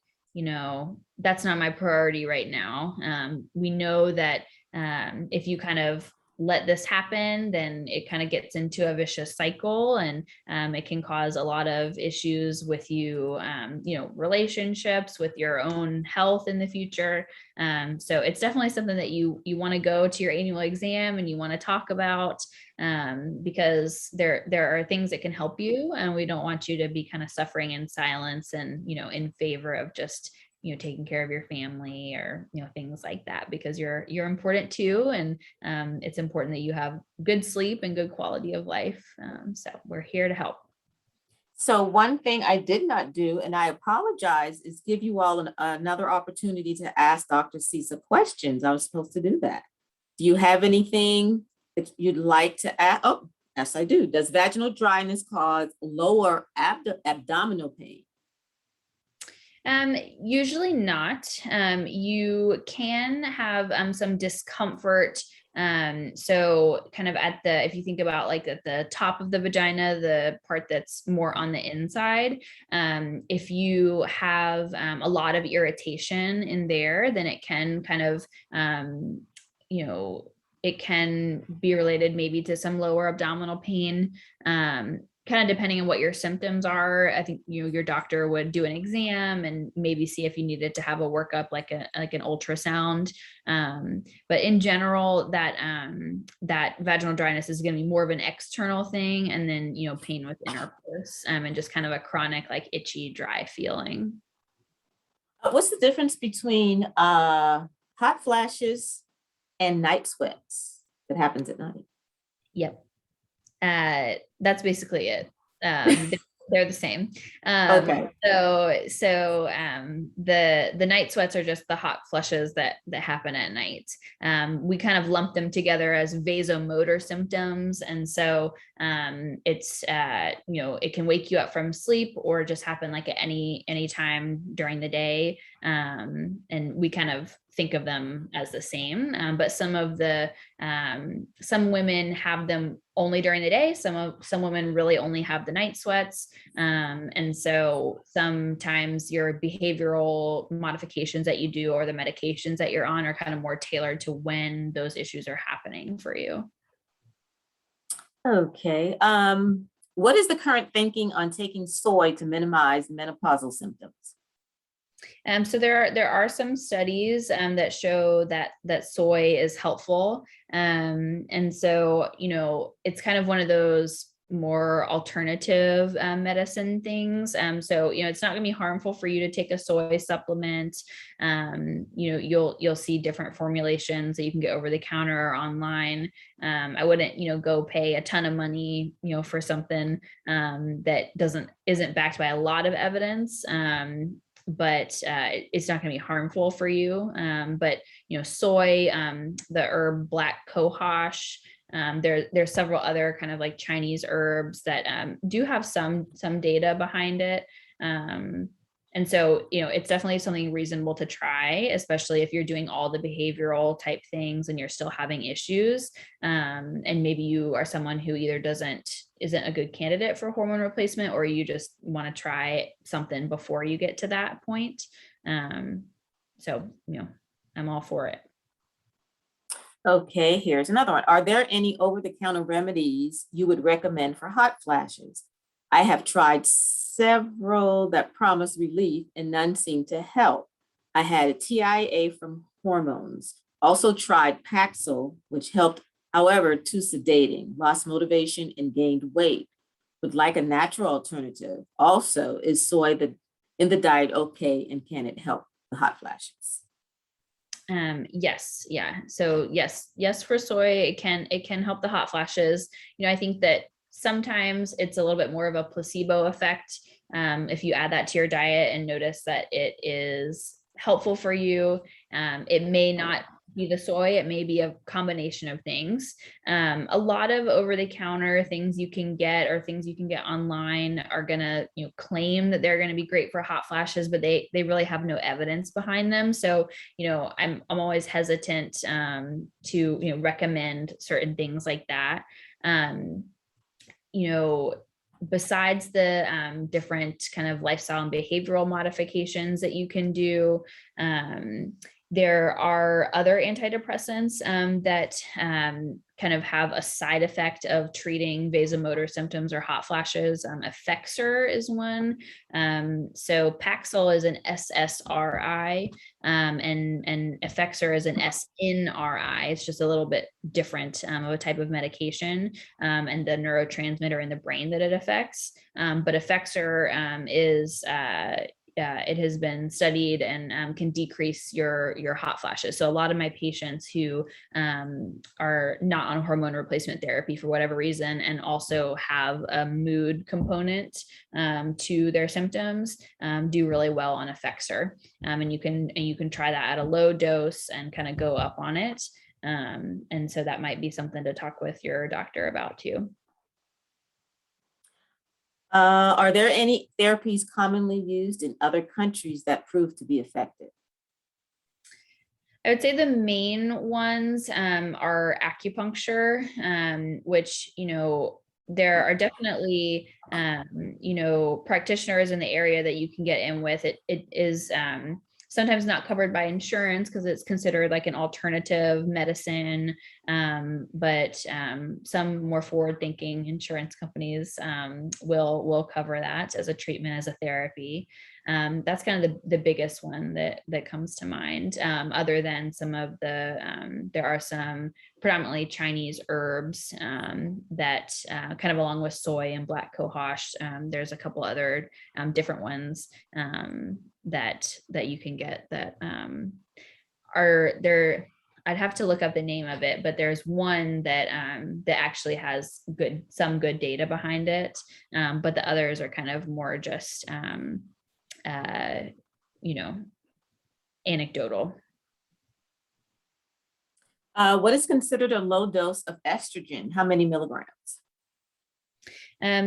that's not my priority right now. We know that if you kind of let this happen, then it kind of gets into a vicious cycle, and it can cause a lot of issues with you, relationships, with your own health in the future. So it's definitely something that you want to go to your annual exam and you want to talk about, because there are things that can help you, and we don't want you to be kind of suffering in silence and, in favor of just taking care of your family or, things like that, because you're important too. And it's important that you have good sleep and good quality of life. So we're here to help.
So one thing I did not do, and I apologize, is give you all another opportunity to ask Dr. Cease questions. I was supposed to do that. Do you have anything that you'd like to ask? Oh, yes, I do. Does vaginal dryness cause lower abdominal pain?
Usually not. You can have some discomfort. So kind of if you think about like at the top of the vagina, the part that's more on the inside, if you have a lot of irritation in there, then it can kind of, it can be related maybe to some lower abdominal pain. Kind of depending on what your symptoms are. I think your doctor would do an exam and maybe see if you needed to have a workup like an ultrasound. But in general, that vaginal dryness is going to be more of an external thing, and then pain with intercourse, and just kind of a chronic like itchy, dry feeling.
What's the difference between hot flashes and night sweats that happens at night?
Yep. That's basically it. They're the same.
Okay.
So the night sweats are just the hot flushes that happen at night. We kind of lump them together as vasomotor symptoms, and so it's it can wake you up from sleep or just happen like at any time during the day, and we kind of think of them as the same, but some women have them only during the day. Some women really only have the night sweats, and so sometimes your behavioral modifications that you do or the medications that you're on are kind of more tailored to when those issues are happening for you.
Okay. What is the current thinking on taking soy to minimize menopausal symptoms?
So there are some studies that show that soy is helpful. And so, it's kind of one of those more alternative medicine things. So, it's not going to be harmful for you to take a soy supplement. You'll see different formulations that you can get over the counter or online. I wouldn't, go pay a ton of money, for something that isn't backed by a lot of evidence. But it's not going to be harmful for you. But soy, the herb black cohosh, there's several other kind of like Chinese herbs that do have some data behind it. And And so, it's definitely something reasonable to try, especially if you're doing all the behavioral type things and you're still having issues. And maybe you are someone who either isn't a good candidate for hormone replacement, or you just want to try something before you get to that point. So, I'm all for it.
Okay, here's another one. Are there any over-the-counter remedies you would recommend for hot flashes? I have tried several that promise relief and none seem to help. I had a TIA from hormones. Also tried Paxil, which helped, however, too sedating, lost motivation and gained weight. Would like a natural alternative. Also, is soy in the diet okay, and can it help the hot flashes?
Yes. Yeah. So yes for soy. It can help the hot flashes. I think that sometimes it's a little bit more of a placebo effect. If you add that to your diet and notice that it is helpful for you, it may not be the soy, it may be a combination of things. A lot of over-the-counter things you can get, or things you can get online, are gonna claim that they're going to be great for hot flashes, but they really have no evidence behind them. So I'm always hesitant to recommend certain things like that. Besides the different kind of lifestyle and behavioral modifications that you can do, there are other antidepressants that kind of have a side effect of treating vasomotor symptoms or hot flashes. Effexor is one. So Paxil is an SSRI, and Effexor is an SNRI. It's just a little bit different of a type of medication, and the neurotransmitter in the brain that it affects. But Effexor is it has been studied and can decrease your hot flashes. So a lot of my patients who are not on hormone replacement therapy for whatever reason, and also have a mood component to their symptoms, do really well on Effexor. And you can try that at a low dose and kind of go up on it. And so that might be something to talk with your doctor about too.
Are there any therapies commonly used in other countries that prove to be effective?
I would say the main ones are acupuncture, which, there are definitely, practitioners in the area that you can get in with. It is sometimes not covered by insurance because it's considered like an alternative medicine. But some more forward-thinking insurance companies will cover that as a treatment, as a therapy. That's kind of the biggest one that comes to mind. Other than some of the, there are some predominantly Chinese herbs that kind of along with soy and black cohosh. There's a couple other different ones that you can get that are there. I'd have to look up the name of it, but there's one that that actually has some good data behind it. But the others are kind of more just anecdotal.
What is considered a low dose of estrogen? How many milligrams?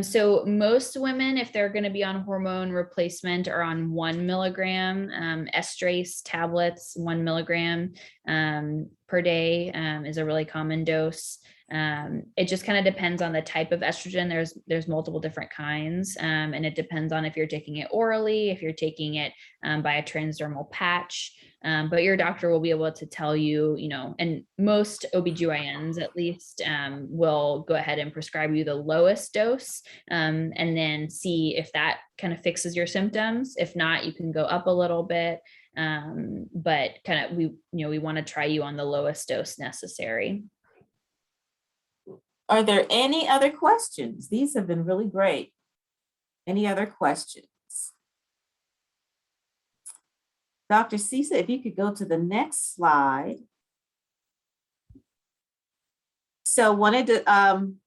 So most women, if they're going to be on hormone replacement, are on 1 milligram. Estrase tablets, 1 milligram per day is a really common dose. It just kind of depends on the type of estrogen. There's multiple different kinds, and it depends on if you're taking it orally, if you're taking it by a transdermal patch. But your doctor will be able to tell you, and most OBGYNs at least will go ahead and prescribe you the lowest dose, and then see if that kind of fixes your symptoms. If not, you can go up a little bit. But kind of we want to try you on the lowest dose necessary.
Are there any other questions? These have been really great. Any other questions? Dr. Cisa, if you could go to the next slide. So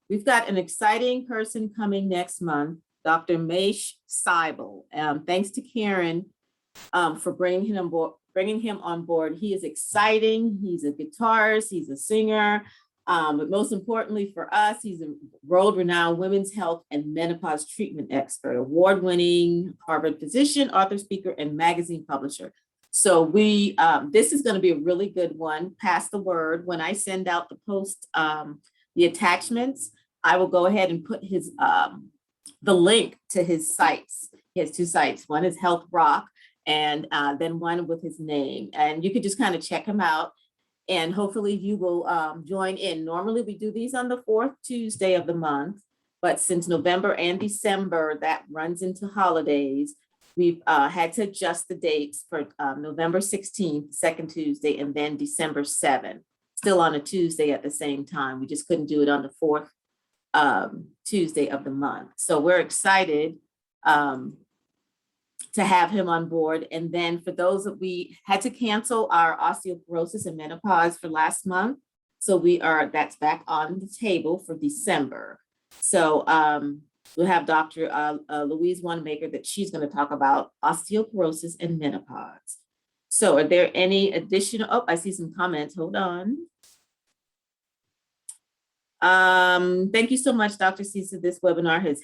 we've got an exciting person coming next month, Dr. Mesh Seibel. Thanks to Karen for bringing him on board. He is exciting. He's a guitarist. He's a singer. But most importantly for us, he's a world-renowned women's health and menopause treatment expert, award-winning Harvard physician, author, speaker, and magazine publisher. So this is going to be a really good one. Pass the word. When I send out the post, the attachments, I will go ahead and put his the link to his sites. He has 2 sites. One is Health Rock, and then one with his name. And you could just kind of check him out. And hopefully you will join in. Normally we do these on the 4th Tuesday of the month, but since November and December, that runs into holidays, we've had to adjust the dates for November 16th, 2nd Tuesday, and then December 7th, still on a Tuesday at the same time. We just couldn't do it on the 4th Tuesday of the month. So we're excited to have him on board. And then for those that we had to cancel our osteoporosis and menopause for last month. So that's back on the table for December. So we'll have Dr. Louise Wanamaker that she's going to talk about osteoporosis and menopause. So are there any additional, I see some comments, hold on. Thank you so much, Dr. Cisa. This webinar has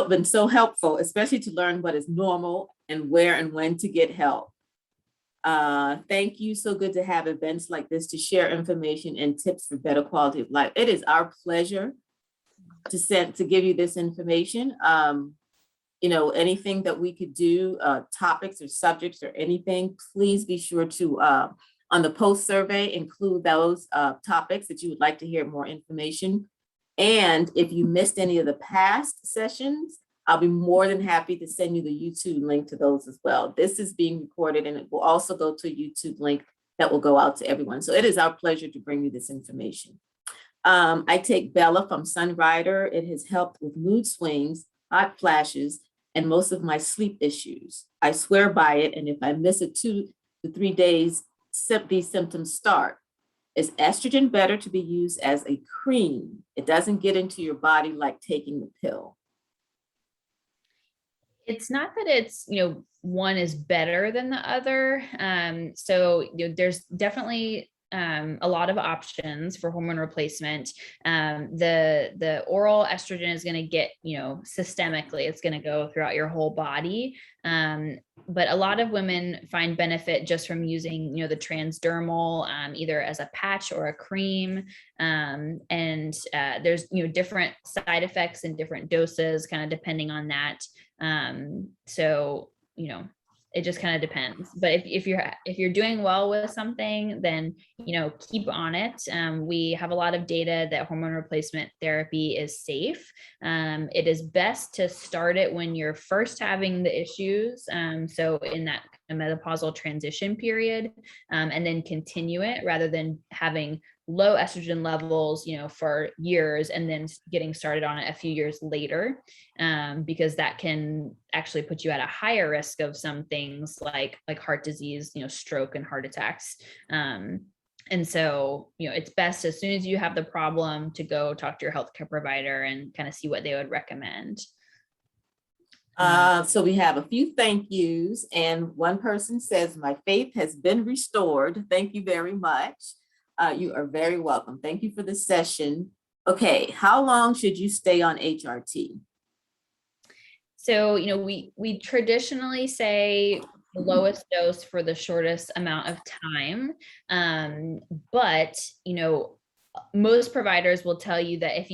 been so helpful, especially to learn what is normal and where and when to get help. Thank you. So good to have events like this to share information and tips for better quality of life. It is our pleasure to give you this information. Anything that we could do, topics or subjects or anything, please be sure to, on the post survey, include those topics that you would like to hear more information. And if you missed any of the past sessions, I'll be more than happy to send you the YouTube link to those as well. This is being recorded and it will also go to a YouTube link that will go out to everyone. So it is our pleasure to bring you this information. I take Bella from Sunrider. It has helped with mood swings, hot flashes, and most of my sleep issues. I swear by it, and if I miss it 2 to 3 days, these symptoms start. Is estrogen better to be used as a cream? It doesn't get into your body like taking the pill.
It's not that it's, one is better than the other. So there's definitely a lot of options for hormone replacement. The oral estrogen is going to get, systemically, it's going to go throughout your whole body. But a lot of women find benefit just from using, the transdermal, either as a patch or a cream. And there's, different side effects and different doses, kind of depending on that. So, it just kind of depends. But if you're doing well with something, then, keep on it. We have a lot of data that hormone replacement therapy is safe. It is best to start it when you're first having the issues. So in that menopausal transition period, and then continue it rather than having low estrogen levels, for years and then getting started on it a few years later, because that can actually put you at a higher risk of some things like heart disease, stroke and heart attacks. And so, it's best as soon as you have the problem to go talk to your healthcare provider and kind of see what they would recommend.
So we have a few thank yous, and one person says, my faith has been restored. Thank you very much. You are very welcome. Thank you for this session. Okay, how long should you stay on HRT?
So, we traditionally say the lowest dose for the shortest amount of time. But, most providers will tell you that if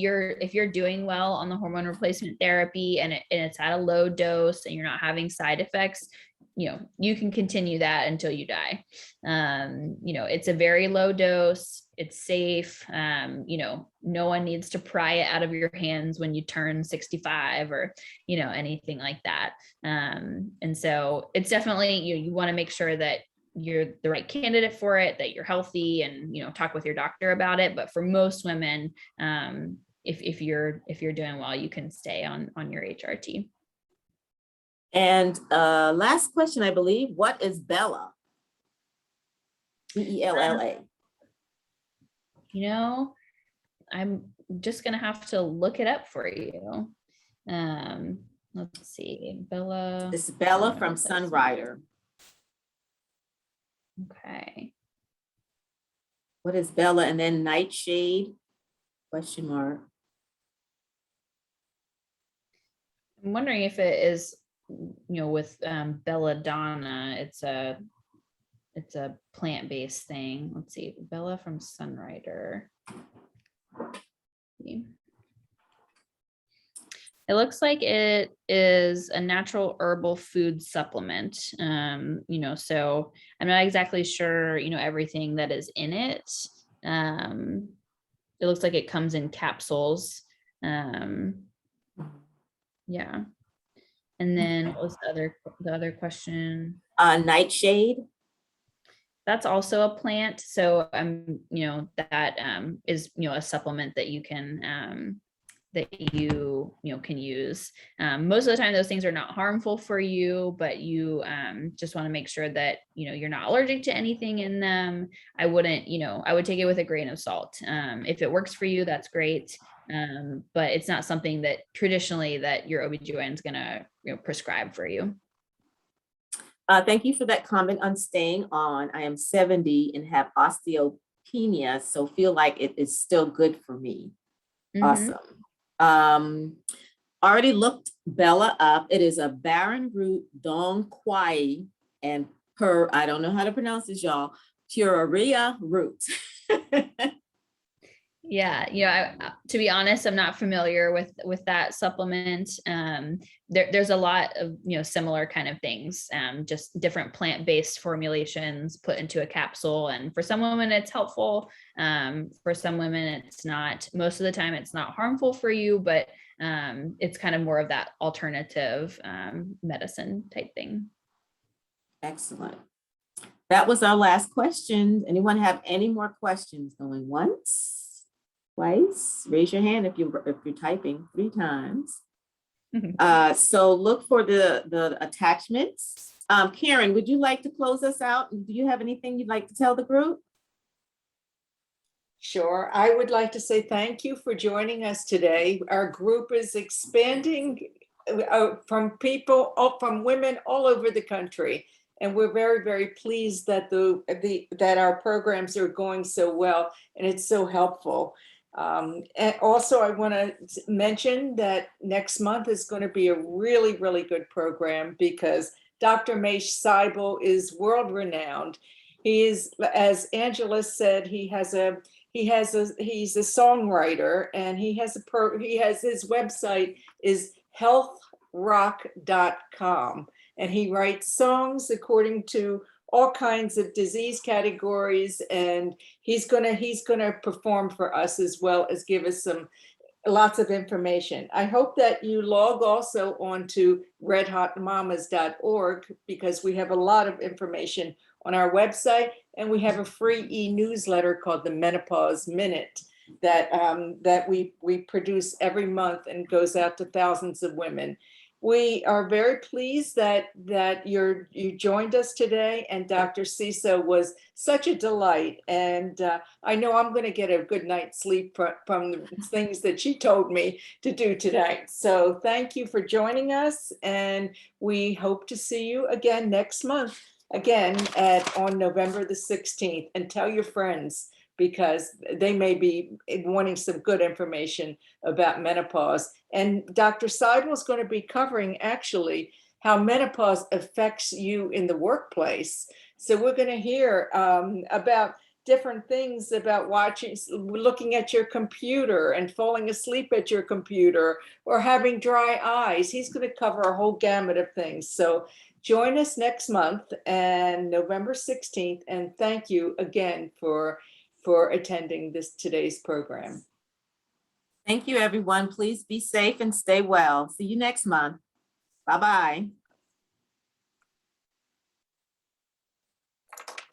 you're doing well on the hormone replacement therapy and it's at a low dose and you're not having side effects, you can continue that until you die. It's a very low dose. It's safe. No one needs to pry it out of your hands when you turn 65 or, anything like that. And so it's definitely, you want to make sure that you're the right candidate for it, that you're healthy and, talk with your doctor about it. But for most women, if you're doing well, you can stay on your HRT.
And last question, I believe, what is Bella? Bella.
I'm just going to have to look it up for you. Let's see, Bella.
It's Bella from Sunrider.
Okay.
what is Bella? And then Nightshade, question mark.
I'm wondering if it is, with belladonna, it's a plant-based thing. Let's see, Bella from Sunrider. It looks like it is a natural herbal food supplement. So I'm not exactly sure, everything that is in it. It looks like it comes in capsules. Yeah. And then what was the other question?
Nightshade.
That's also a plant. So that is a supplement that you can can use. Most of the time those things are not harmful for you, but you just want to make sure that you're not allergic to anything in them. I would take it with a grain of salt. If it works for you, that's great. But it's not something that traditionally that your OB/GYN is gonna prescribe for you.
Thank you for that comment on staying on. I am 70 and have osteopenia, so feel like it is still good for me.
Mhm.
Awesome. Already looked Bella up. It is a barren root dong quai and I don't know how to pronounce this, y'all, puraria root.
Yeah, to be honest, I'm not familiar with that supplement. There's a lot of similar kind of things, just different plant-based formulations put into a capsule. And for some women, it's helpful. For some women, it's not. Most of the time, it's not harmful for you, but it's kind of more of that alternative medicine type thing.
Excellent. That was our last question. Anyone have any more questions? Going once? Twice, raise your hand if you're typing 3 times. So look for the attachments. Karen, would you like to close us out? Do you have anything you'd like to tell the group?
Sure. I would like to say thank you for joining us today. Our group is expanding from women all over the country. And we're very, very pleased that that our programs are going so well and it's so helpful. And also I want to mention that next month is going to be a really, really good program because Dr. Mesh Seibel is world renowned. He is, as Angela said, he's a songwriter and he has his website is healthrock.com and he writes songs according to all kinds of disease categories, and he's gonna perform for us as well as give us lots of information. I hope that you log also onto redhotmamas.org because we have a lot of information on our website, and we have a free e-newsletter called the Menopause Minute that we produce every month and goes out to thousands of women. We are very pleased that you joined us today, and Dr. Ciso was such a delight. And I know I'm going to get a good night's sleep from the things that she told me to do tonight. So thank you for joining us, and we hope to see you again next month, again on November the 16th. And tell your friends because they may be wanting some good information about menopause. And Dr. Seibel is going to be covering actually how menopause affects you in the workplace. So we're going to hear about different things about looking at your computer and falling asleep at your computer or having dry eyes. He's going to cover a whole gamut of things. So join us next month and November 16th. And thank you again for attending today's program.
Thank you, everyone. Please be safe and stay well. See you next month. Bye-bye.